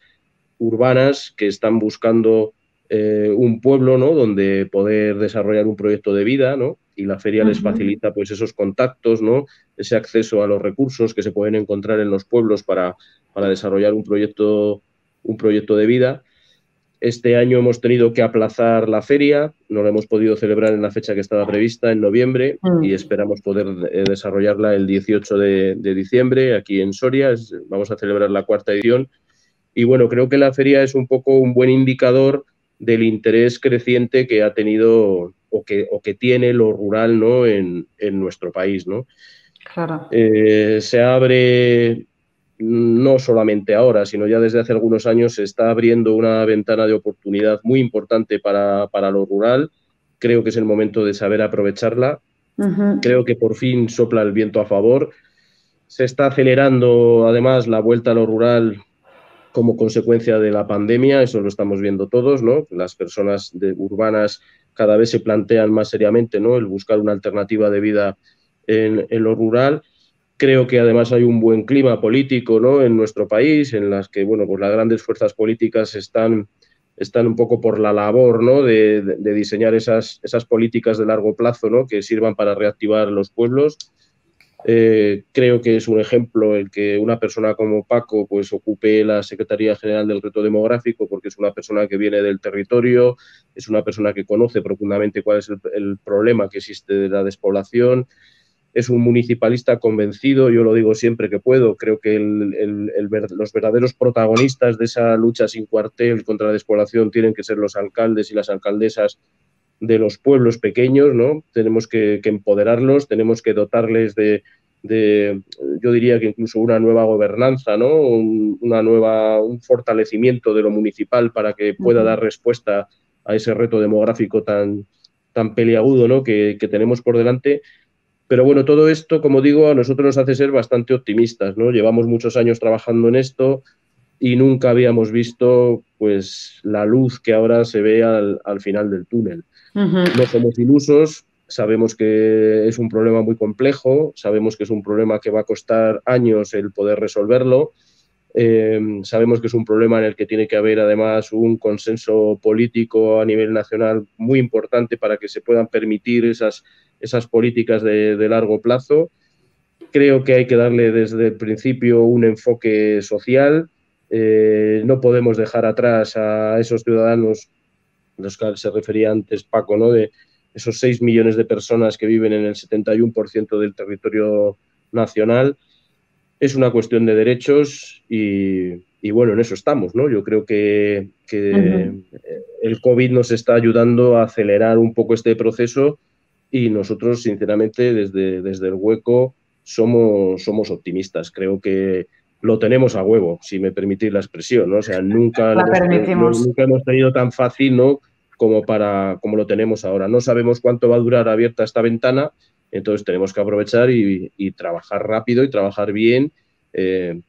urbanas que están buscando un pueblo, ¿no?, donde poder desarrollar un proyecto de vida, ¿no? Y la feria les facilita, pues, esos contactos, ¿no?, ese acceso a los recursos que se pueden encontrar en los pueblos para desarrollar un proyecto de vida. Este año hemos tenido que aplazar la feria, no la hemos podido celebrar en la fecha que estaba prevista, en noviembre, y esperamos poder desarrollarla el 18 de diciembre aquí en Soria. Vamos a celebrar la 4ª edición. Y bueno, creo que la feria es un poco un buen indicador del interés creciente que ha tenido o que tiene lo rural, ¿no?, en nuestro país, ¿no? Claro. Se abre, no solamente ahora, sino ya desde hace algunos años, se está abriendo una ventana de oportunidad muy importante para lo rural. Creo que es el momento de saber aprovecharla. Creo que por fin sopla el viento a favor. Se está acelerando, además, la vuelta a lo rural como consecuencia de la pandemia, eso lo estamos viendo todos, ¿no? Las personas urbanas cada vez se plantean más seriamente, ¿no?, el buscar una alternativa de vida en lo rural. Creo que además hay un buen clima político, ¿no?, en nuestro país, en las que, bueno, pues las grandes fuerzas políticas están un poco por la labor, ¿no?, de diseñar esas políticas de largo plazo, ¿no?, que sirvan para reactivar los pueblos. Creo que es un ejemplo el que una persona como Paco pues ocupe la Secretaría General del Reto Demográfico, porque es una persona que viene del territorio, es una persona que conoce profundamente cuál es el problema que existe de la despoblación. Es un municipalista convencido, yo lo digo siempre que puedo. Creo que los verdaderos protagonistas de esa lucha sin cuartel contra la despoblación tienen que ser los alcaldes y las alcaldesas de los pueblos pequeños, ¿no? Tenemos que empoderarlos, tenemos que dotarles de, yo diría que incluso una nueva gobernanza, ¿no?, un fortalecimiento de lo municipal para que pueda dar respuesta a ese reto demográfico tan peliagudo, ¿no?, que tenemos por delante. Pero bueno, todo esto, como digo, a nosotros nos hace ser bastante optimistas, ¿no? Llevamos muchos años trabajando en esto y nunca habíamos visto pues la luz que ahora se ve al final del túnel. No somos ilusos, sabemos que es un problema muy complejo, sabemos que es un problema que va a costar años el poder resolverlo, sabemos que es un problema en el que tiene que haber además un consenso político a nivel nacional muy importante para que se puedan permitir esas políticas de largo plazo. Creo que hay que darle desde el principio un enfoque social. No podemos dejar atrás a esos ciudadanos a los que se refería antes Paco, ¿no?, de esos 6 millones de personas que viven en el 71% del territorio nacional. Es una cuestión de derechos y bueno, en eso estamos, ¿no? Yo creo que el COVID nos está ayudando a acelerar un poco este proceso y nosotros, sinceramente, desde el Hueco somos optimistas. Creo que lo tenemos a huevo, si me permitís la expresión, ¿no? O sea, nunca hemos tenido tan fácil, ¿no?, como lo tenemos ahora. No sabemos cuánto va a durar abierta esta ventana, entonces tenemos que aprovechar y trabajar rápido y trabajar bien.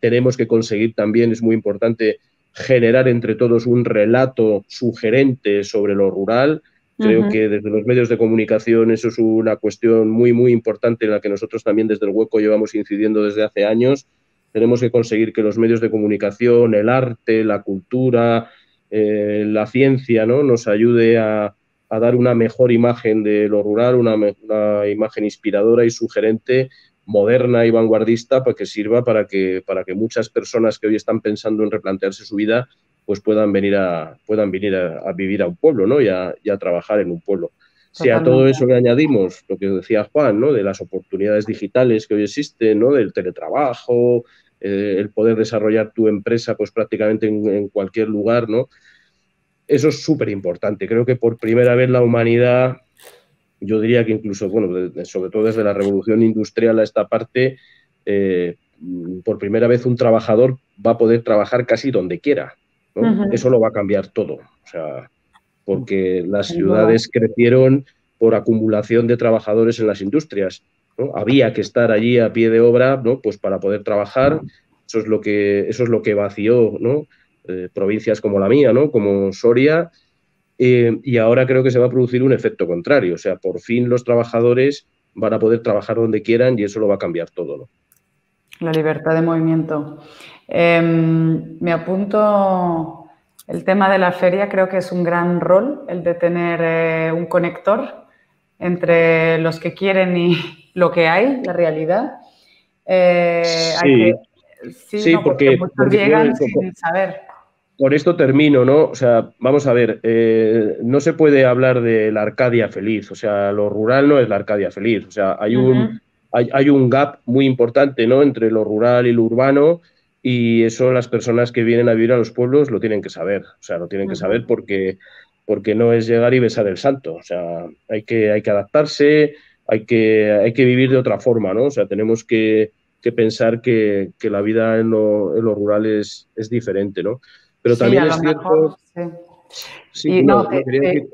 Tenemos que conseguir también, es muy importante, generar entre todos un relato sugerente sobre lo rural. Creo que desde los medios de comunicación eso es una cuestión muy, muy importante en la que nosotros también desde el Hueco llevamos incidiendo desde hace años. Tenemos que conseguir que los medios de comunicación, el arte, la cultura, la ciencia, ¿no?, nos ayude a dar una mejor imagen de lo rural, una imagen inspiradora y sugerente, moderna y vanguardista, para que sirva para que muchas personas que hoy están pensando en replantearse su vida pues puedan venir a vivir a un pueblo, ¿no?, y a trabajar en un pueblo. Si a todo eso le añadimos lo que decía Juan, ¿no?, de las oportunidades digitales que hoy existen, ¿no?, del teletrabajo, el poder desarrollar tu empresa pues prácticamente en cualquier lugar, ¿no? Eso es súper importante. Creo que por primera vez la humanidad, yo diría que incluso, bueno, sobre todo desde la revolución industrial a esta parte, por primera vez un trabajador va a poder trabajar casi donde quiera, ¿no? Eso lo va a cambiar todo. O sea, porque las ciudades crecieron por acumulación de trabajadores en las industrias, ¿no? Había que estar allí a pie de obra, ¿no?, pues para poder trabajar. Eso es lo que vació, ¿no?, provincias como la mía, ¿no?, como Soria, y ahora creo que se va a producir un efecto contrario. O sea, por fin los trabajadores van a poder trabajar donde quieran y eso lo va a cambiar todo, ¿no? La libertad de movimiento. Me apunto el tema de la feria, creo que es un gran rol el de tener un conector entre los que quieren y lo que hay, la realidad. Sí, porque muchos llegan sin saber. Con esto termino, ¿no? O sea, vamos a ver, no se puede hablar de la Arcadia feliz, o sea, lo rural no es la Arcadia feliz, o sea, hay un gap muy importante, ¿no? Entre lo rural y lo urbano, y eso las personas que vienen a vivir a los pueblos lo tienen que saber, o sea, lo tienen que saber porque no es llegar y besar el santo, o sea, hay que adaptarse, hay que vivir de otra forma, ¿no? O sea, tenemos que pensar que la vida en lo rural es diferente, ¿no? Pero Sí, también a es lo cierto. mejor, sí. Sí, Y no, no, quería decir.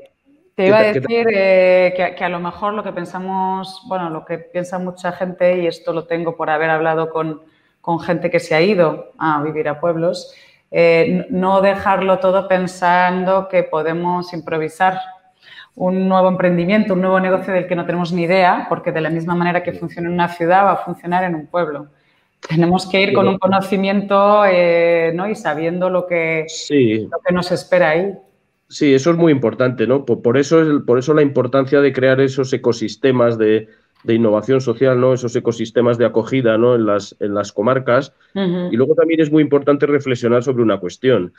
te iba a decir que a lo mejor lo que pensamos, bueno, lo que piensa mucha gente, y esto lo tengo por haber hablado con gente que se ha ido a vivir a pueblos, no dejarlo todo pensando que podemos improvisar un nuevo emprendimiento, un nuevo negocio del que no tenemos ni idea, porque de la misma manera que funciona en una ciudad va a funcionar en un pueblo. Tenemos que ir con un conocimiento, ¿no? Y sabiendo lo que nos espera ahí. Sí, eso es muy importante, ¿no? Por eso la importancia de crear esos ecosistemas de innovación social, ¿no? Esos ecosistemas de acogida, ¿no? En las comarcas. Y luego también es muy importante reflexionar sobre una cuestión.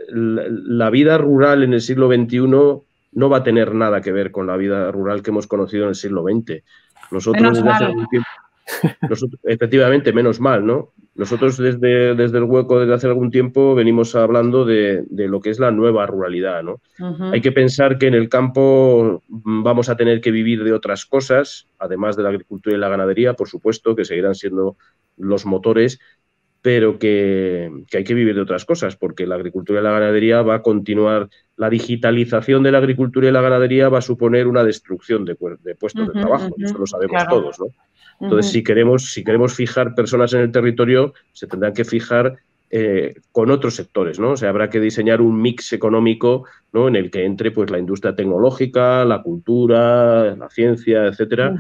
La vida rural en el siglo XXI no va a tener nada que ver con la vida rural que hemos conocido en el siglo XX. Nosotros desde hace algún tiempo... efectivamente, menos mal, ¿no? Nosotros desde el hueco, desde hace algún tiempo, venimos hablando de lo que es la nueva ruralidad, ¿no? Hay que pensar que en el campo vamos a tener que vivir de otras cosas, además de la agricultura y la ganadería, por supuesto, que seguirán siendo los motores, pero que hay que vivir de otras cosas, porque la agricultura y la ganadería va a continuar. La digitalización de la agricultura y la ganadería va a suponer una destrucción de puestos de trabajo, eso lo sabemos todos, ¿no? Entonces, si queremos fijar personas en el territorio, se tendrán que fijar con otros sectores, ¿no? O sea, habrá que diseñar un mix económico, ¿no? En el que entre pues la industria tecnológica, la cultura, la ciencia, etcétera,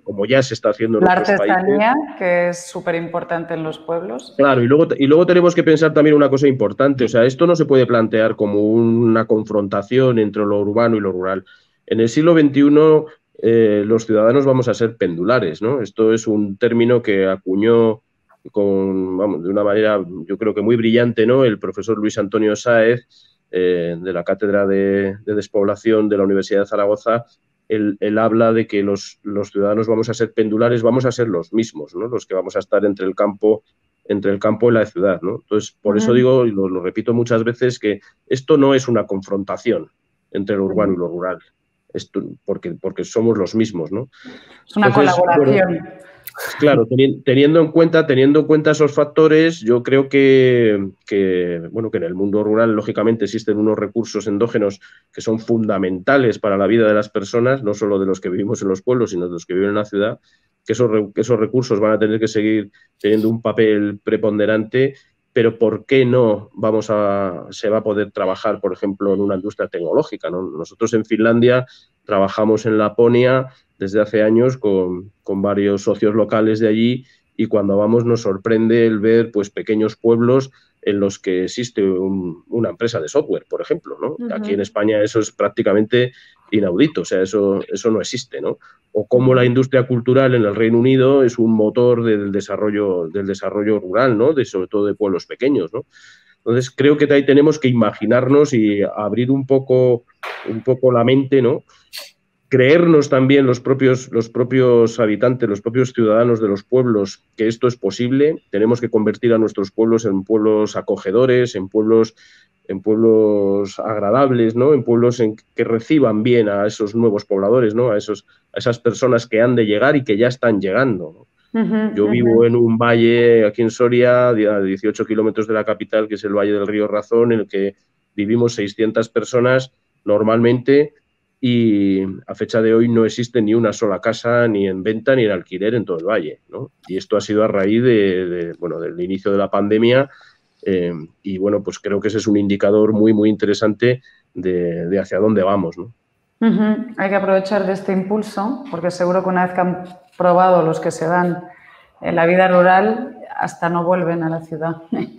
como ya se está haciendo en otros países. La artesanía, que es súper importante en los pueblos. Claro, y luego tenemos que pensar también una cosa importante, o sea, esto no se puede plantear como una confrontación entre lo urbano y lo rural. En el siglo XXI los ciudadanos vamos a ser pendulares, ¿no? Esto es un término que acuñó de una manera, yo creo que muy brillante, ¿no? El profesor Luis Antonio Sáez, de la Cátedra de Despoblación de la Universidad de Zaragoza. Él habla de que los ciudadanos vamos a ser pendulares, vamos a ser los mismos, ¿no? Los que vamos a estar entre el campo y la ciudad, ¿no? Entonces, por eso digo, y lo repito muchas veces, que esto no es una confrontación entre lo urbano y lo rural. Esto, porque somos los mismos, ¿no? Es una colaboración. Bueno, claro, teniendo en cuenta esos factores, yo creo que en el mundo rural, lógicamente, existen unos recursos endógenos que son fundamentales para la vida de las personas, no solo de los que vivimos en los pueblos, sino de los que viven en la ciudad, que esos recursos van a tener que seguir teniendo un papel preponderante. Pero ¿por qué no se va a poder trabajar, por ejemplo, en una industria tecnológica, ¿no? Nosotros en Finlandia trabajamos en Laponia desde hace años con varios socios locales de allí, y cuando vamos nos sorprende el ver pues pequeños pueblos en los que existe una empresa de software, por ejemplo, ¿no? Aquí en España eso es prácticamente inaudito, o sea, eso no existe, ¿no? O cómo la industria cultural en el Reino Unido es un motor del desarrollo rural, ¿no? Sobre todo de pueblos pequeños, ¿no? Entonces, creo que ahí tenemos que imaginarnos y abrir un poco la mente, ¿no? Creernos también los propios habitantes, los propios ciudadanos de los pueblos, que esto es posible. Tenemos que convertir a nuestros pueblos en pueblos acogedores, en pueblos agradables, ¿no? En pueblos que reciban bien a esos nuevos pobladores, ¿no? A esas personas que han de llegar y que ya están llegando, ¿no? Yo vivo en un valle aquí en Soria, a 18 kilómetros de la capital, que es el Valle del Río Razón, en el que vivimos 600 personas normalmente, y a fecha de hoy no existe ni una sola casa ni en venta ni en alquiler en todo el valle, ¿no? Y esto ha sido a raíz del inicio de la pandemia, y bueno, pues creo que ese es un indicador muy, muy interesante de hacia dónde vamos, ¿no? Hay que aprovechar de este impulso, porque seguro que una vez que han probado los que se dan en la vida rural, hasta no vuelven a la ciudad. Sí.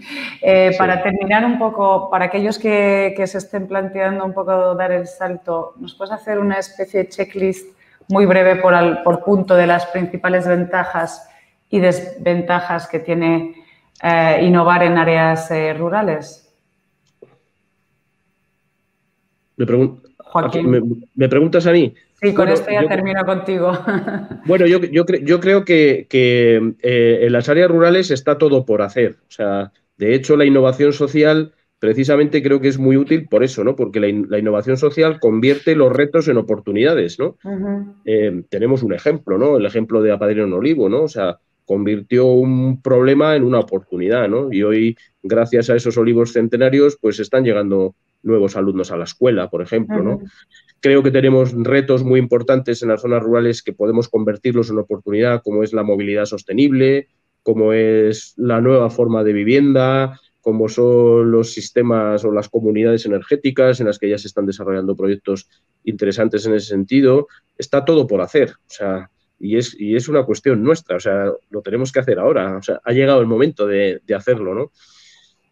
Para terminar un poco, para aquellos que se estén planteando un poco dar el salto, ¿nos puedes hacer una especie de checklist muy breve por punto de las principales ventajas y desventajas que tiene innovar en áreas rurales? Joaquín. ¿Me preguntas a mí? Sí, con esto ya termino contigo. Bueno, yo creo que en las áreas rurales está todo por hacer. O sea, de hecho, la innovación social precisamente creo que es muy útil por eso, ¿no? Porque la innovación social convierte los retos en oportunidades, ¿no? Tenemos un ejemplo, ¿no? El ejemplo de Apadrina un Olivo, ¿no? O sea, convirtió un problema en una oportunidad, ¿no? Y hoy, gracias a esos olivos centenarios, pues están llegando nuevos alumnos a la escuela, por ejemplo, ¿no? Creo que tenemos retos muy importantes en las zonas rurales que podemos convertirlos en oportunidad, como es la movilidad sostenible, como es la nueva forma de vivienda, como son los sistemas o las comunidades energéticas en las que ya se están desarrollando proyectos interesantes en ese sentido. Está todo por hacer, o sea, y es una cuestión nuestra, o sea, lo tenemos que hacer ahora, o sea, ha llegado el momento de hacerlo, ¿no?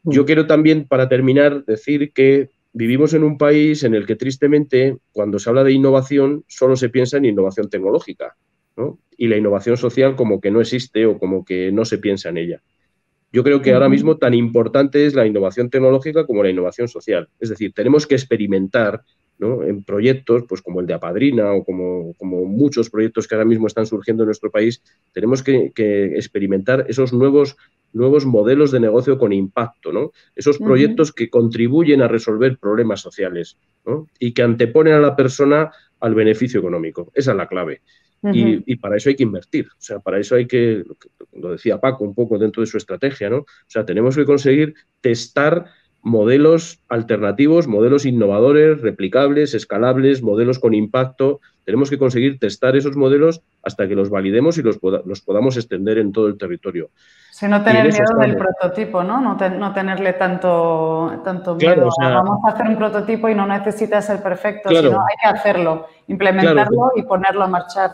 Yo quiero también, para terminar, decir que vivimos en un país en el que, tristemente, cuando se habla de innovación, solo se piensa en innovación tecnológica, ¿no? Y la innovación social como que no existe o como que no se piensa en ella. Yo creo que ahora mismo tan importante es la innovación tecnológica como la innovación social. Es decir, tenemos que experimentar, ¿no? En proyectos pues como el de Apadrina o como muchos proyectos que ahora mismo están surgiendo en nuestro país, tenemos que experimentar esos nuevos modelos de negocio con impacto, ¿no? Esos proyectos que contribuyen a resolver problemas sociales, ¿no? Y que anteponen a la persona al beneficio económico. Esa es la clave. Y para eso hay que invertir. O sea, para eso hay que, lo decía Paco un poco dentro de su estrategia, ¿no? O sea, tenemos que conseguir testar modelos alternativos, modelos innovadores, replicables, escalables, modelos con impacto. Tenemos que conseguir testar esos modelos hasta que los validemos y los podamos extender en todo el territorio. Sí, no tener miedo del prototipo, ¿no? No tenerle tanto miedo. Claro, o sea, vamos a hacer un prototipo y no necesita ser perfecto, claro, sino hay que hacerlo, implementarlo y ponerlo a marchar.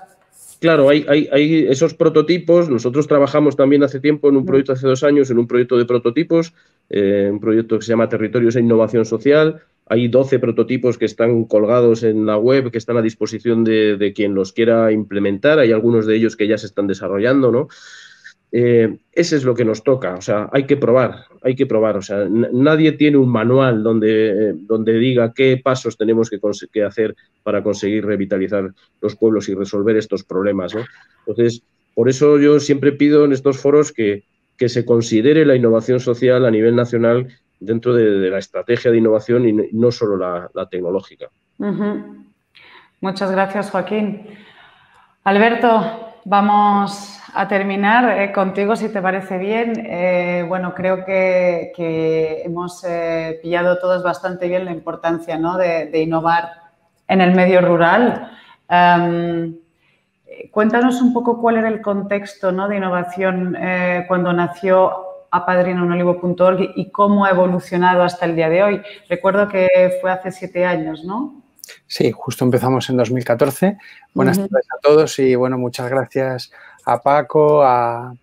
Claro, hay esos prototipos. Nosotros trabajamos también hace tiempo en un proyecto, hace 2 años, en un proyecto de prototipos, un proyecto que se llama Territorios e Innovación Social. Hay 12 prototipos que están colgados en la web, que están a disposición de quien los quiera implementar. Hay algunos de ellos que ya se están desarrollando, ¿no? Ese es lo que nos toca, o sea, hay que probar, o sea, nadie tiene un manual donde diga qué pasos tenemos que hacer para conseguir revitalizar los pueblos y resolver estos problemas, ¿no? Entonces, por eso yo siempre pido en estos foros que se considere la innovación social a nivel nacional dentro de la estrategia de innovación y no solo la tecnológica. Muchas gracias, Joaquín. Alberto, vamos a terminar contigo, si te parece bien. Bueno, creo que hemos pillado todos bastante bien la importancia, ¿no? de innovar en el medio rural. Cuéntanos un poco cuál era el contexto, ¿no? de innovación cuando nació apadrinaunolivo.org y cómo ha evolucionado hasta el día de hoy. Recuerdo que fue hace 7 años, ¿no? Sí, justo empezamos en 2014. Buenas tardes a todos y, bueno, muchas gracias a Paco, a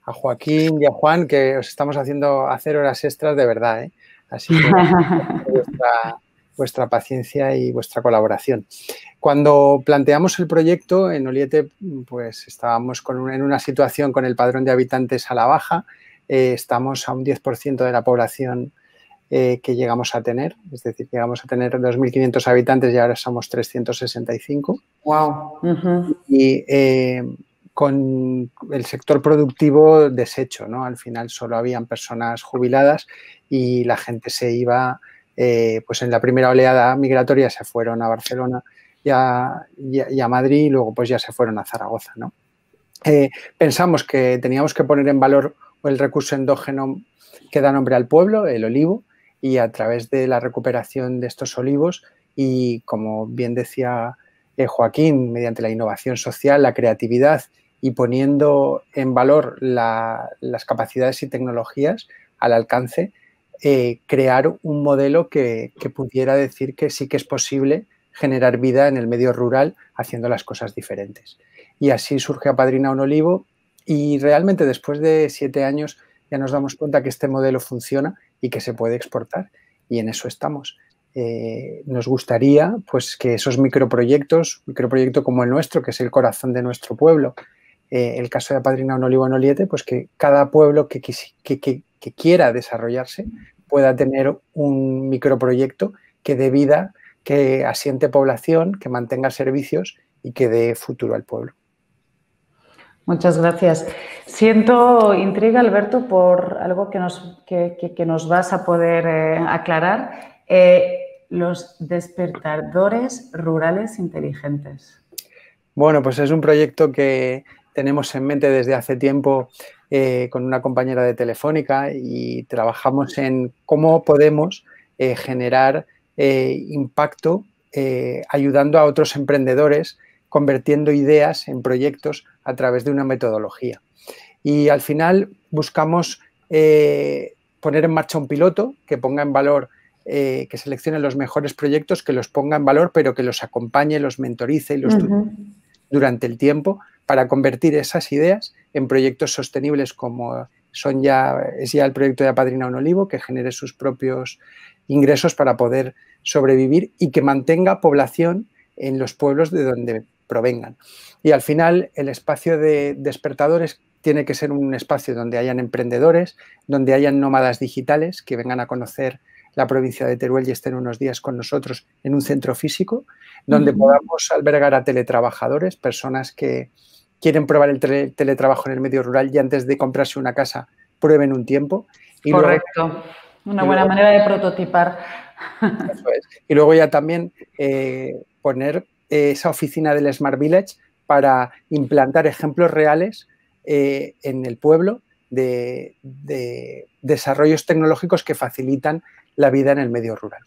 Joaquín y a Juan, que os estamos haciendo hacer horas extras de verdad, ¿eh? Así que vuestra paciencia y vuestra colaboración. Cuando planteamos el proyecto en Oliete, pues estábamos en una situación con el padrón de habitantes a la baja. Estamos a un 10% de la población que llegamos a tener, es decir, llegamos a tener 2.500 habitantes y ahora somos 365. ¡Wow! Y con el sector productivo deshecho, ¿no? Al final solo habían personas jubiladas y la gente se iba, pues en la primera oleada migratoria se fueron a Barcelona y a Madrid y luego pues ya se fueron a Zaragoza, ¿no? Pensamos que teníamos que poner en valor el recurso endógeno que da nombre al pueblo, el olivo, y a través de la recuperación de estos olivos y, como bien decía Joaquín, mediante la innovación social, la creatividad y poniendo en valor las capacidades y tecnologías al alcance, crear un modelo que pudiera decir que sí que es posible generar vida en el medio rural haciendo las cosas diferentes. Y así surge Apadrina un Olivo y realmente después de 7 años ya nos damos cuenta que este modelo funciona y que se puede exportar y en eso estamos. nos gustaría pues, que esos microproyectos, microproyecto como el nuestro, que es el corazón de nuestro pueblo, el caso de Apadrinado en Olivo en Oliete, pues que cada pueblo que quiera desarrollarse pueda tener un microproyecto que dé vida, que asiente población, que mantenga servicios y que dé futuro al pueblo. Muchas gracias. Siento intriga, Alberto, por algo que nos vas a poder aclarar. Los despertadores rurales inteligentes. Bueno, pues es un proyecto que tenemos en mente desde hace tiempo con una compañera de Telefónica y trabajamos en cómo podemos generar impacto ayudando a otros emprendedores, convirtiendo ideas en proyectos a través de una metodología. Y al final buscamos poner en marcha un piloto que ponga en valor, que seleccione los mejores proyectos, que los ponga en valor, pero que los acompañe, los mentorice y los durante el tiempo para convertir esas ideas en proyectos sostenibles como es ya el proyecto de Apadrinado en Olivo, que genere sus propios ingresos para poder sobrevivir y que mantenga población en los pueblos de donde provengan. Y al final el espacio de despertadores tiene que ser un espacio donde hayan emprendedores, donde hayan nómadas digitales que vengan a conocer la provincia de Teruel y estén unos días con nosotros en un centro físico, donde podamos albergar a teletrabajadores, personas que quieren probar el teletrabajo en el medio rural y antes de comprarse una casa prueben un tiempo. Y correcto, luego, una buena manera de prototipar. Eso es. Y luego ya también poner esa oficina del Smart Village para implantar ejemplos reales en el pueblo de desarrollos tecnológicos que facilitan la vida en el medio rural.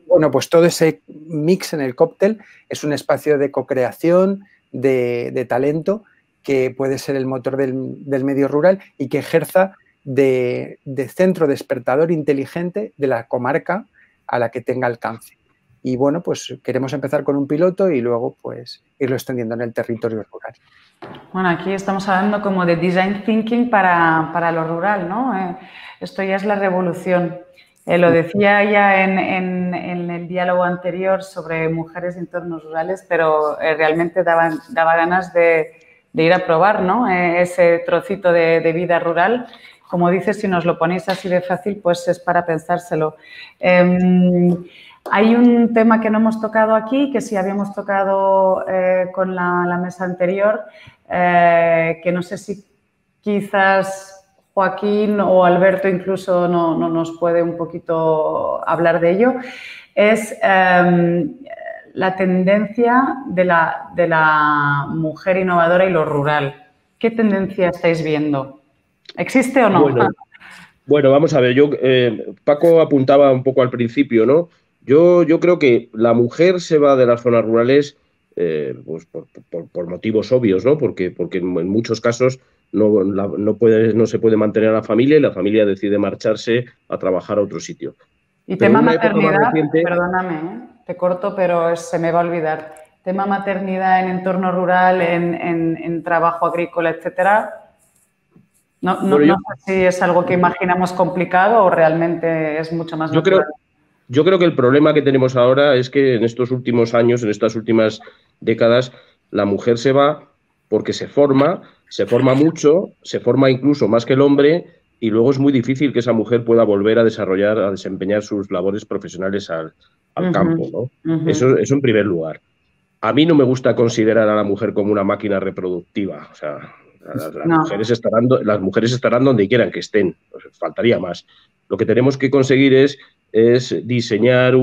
Bueno, pues todo ese mix en el cóctel es un espacio de co-creación, de talento, que puede ser el motor del medio rural y que ejerza de centro despertador inteligente de la comarca a la que tenga alcance. Y bueno, pues queremos empezar con un piloto y luego pues irlo extendiendo en el territorio rural. Bueno, aquí estamos hablando como de design thinking para lo rural, ¿no? Esto ya es la revolución. Lo decía ya en el diálogo anterior sobre mujeres en entornos rurales, pero realmente daba ganas de ir a probar, ¿no? Ese trocito de vida rural. Como dices, si nos lo ponéis así de fácil, pues es para pensárselo. Hay un tema que no hemos tocado aquí, que sí habíamos tocado con la mesa anterior, que no sé si quizás Joaquín o Alberto incluso no nos puede un poquito hablar de ello, es la tendencia de la mujer innovadora y lo rural. ¿Qué tendencia estáis viendo? ¿Existe o no? Bueno, vamos a ver, Paco apuntaba un poco al principio, ¿no? Yo creo que la mujer se va de las zonas rurales pues por motivos obvios, ¿no? Porque en muchos casos no se puede mantener a la familia y la familia decide marcharse a trabajar a otro sitio. Y tema maternidad, perdóname, te corto, pero se me va a olvidar. Tema maternidad en entorno rural, en trabajo agrícola, etcétera. No sé si es algo que imaginamos complicado o realmente es mucho más natural. Yo creo que el problema que tenemos ahora es que en estos últimos años, en estas últimas décadas, la mujer se va porque se forma mucho, se forma incluso más que el hombre y luego es muy difícil que esa mujer pueda volver a desempeñar sus labores profesionales al campo, ¿no? Eso en primer lugar. A mí no me gusta considerar a la mujer como una máquina reproductiva, o sea, las mujeres estarán donde quieran que estén, faltaría más. Lo que tenemos que conseguir es diseñar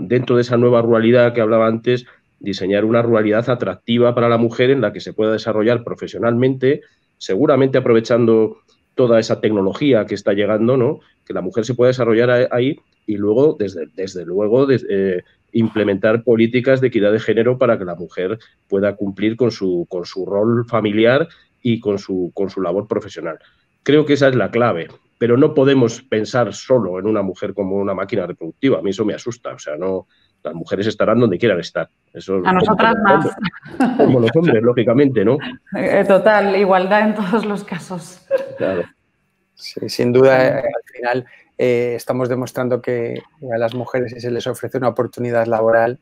dentro de esa nueva ruralidad que hablaba antes, diseñar una ruralidad atractiva para la mujer en la que se pueda desarrollar profesionalmente, seguramente aprovechando toda esa tecnología que está llegando, ¿no? Que la mujer se pueda desarrollar ahí y luego, desde luego, implementar políticas de equidad de género para que la mujer pueda cumplir con su rol familiar y con su labor profesional. Creo que esa es la clave. Pero no podemos pensar solo en una mujer como una máquina reproductiva. A mí eso me asusta. O sea, las mujeres estarán donde quieran estar. Eso, a nosotras más. Como los hombres, lógicamente, ¿no? Total, igualdad en todos los casos. Claro. Sí, sin duda, al final estamos demostrando que a las mujeres, si se les ofrece una oportunidad laboral,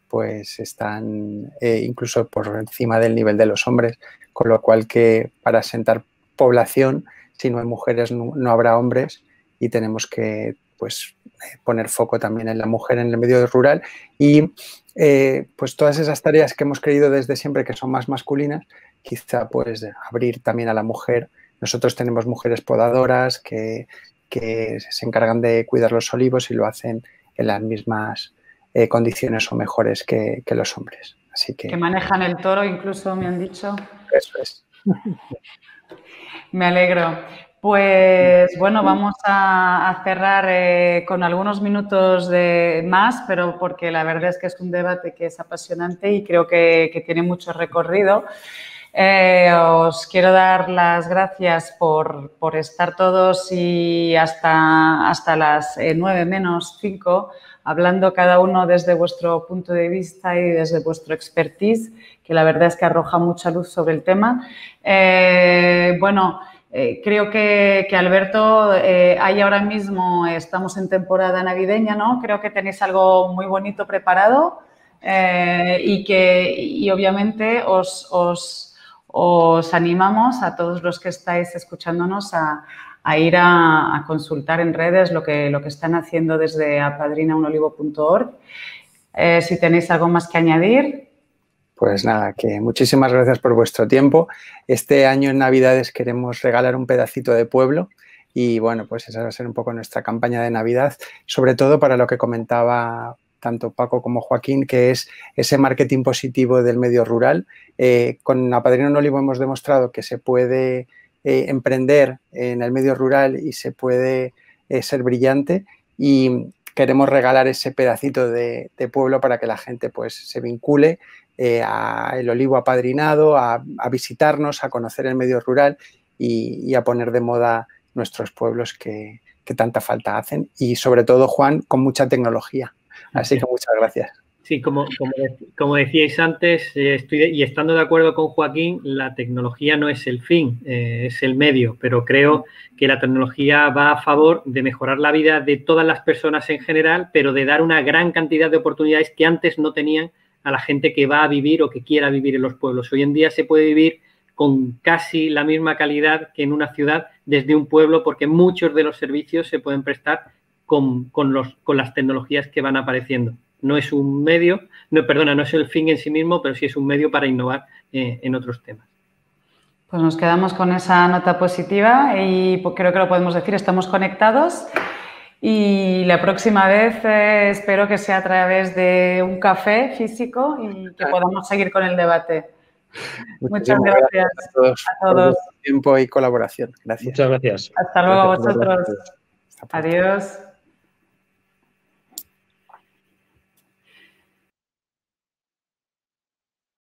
pues están incluso por encima del nivel de los hombres, con lo cual que para asentar población, si no hay mujeres no habrá hombres y tenemos que pues poner foco también en la mujer en el medio rural y pues todas esas tareas que hemos creído desde siempre que son más masculinas, quizá pues abrir también a la mujer. Nosotros tenemos mujeres podadoras que se encargan de cuidar los olivos y lo hacen en las mismas condiciones o mejores que los hombres. Así que manejan el toro, incluso me han dicho. Eso es. Me alegro. Pues bueno, vamos a cerrar con algunos minutos más, pero porque la verdad es que es un debate que es apasionante y creo que tiene mucho recorrido. Os quiero dar las gracias por estar todos y hasta las 9 menos 5 hablando cada uno desde vuestro punto de vista y desde vuestro expertise, que la verdad es que arroja mucha luz sobre el tema. Creo que Alberto, ahí ahora mismo estamos en temporada navideña, ¿no? Creo que tenéis algo muy bonito preparado y obviamente os animamos a todos los que estáis escuchándonos a ir a consultar en redes lo que están haciendo desde apadrinaunolivo.org. Si tenéis algo más que añadir. Pues nada, que muchísimas gracias por vuestro tiempo. Este año en Navidades queremos regalar un pedacito de pueblo y bueno, pues esa va a ser un poco nuestra campaña de Navidad, sobre todo para lo que comentaba tanto Paco como Joaquín, que es ese marketing positivo del medio rural. Con Apadrina un Olivo hemos demostrado que se puede emprender en el medio rural y se puede ser brillante y queremos regalar ese pedacito de pueblo para que la gente pues se vincule a el olivo apadrinado, a visitarnos, a conocer el medio rural y a poner de moda nuestros pueblos que tanta falta hacen y sobre todo, Juan, con mucha tecnología. Así que muchas gracias. Sí, como decíais antes, y estando de acuerdo con Joaquín, la tecnología no es el fin, es el medio, pero creo que la tecnología va a favor de mejorar la vida de todas las personas en general, pero de dar una gran cantidad de oportunidades que antes no tenían a la gente que va a vivir o que quiera vivir en los pueblos. Hoy en día se puede vivir con casi la misma calidad que en una ciudad desde un pueblo porque muchos de los servicios se pueden prestar con las tecnologías que van apareciendo. No es un medio, no es el fin en sí mismo, pero sí es un medio para innovar en otros temas. Pues nos quedamos con esa nota positiva y creo que lo podemos decir, estamos conectados y la próxima vez espero que sea a través de un café físico y que podamos seguir con el debate. Muchas gracias a todos por su tiempo y colaboración. Gracias. Muchas gracias. Hasta luego a vosotros. Adiós.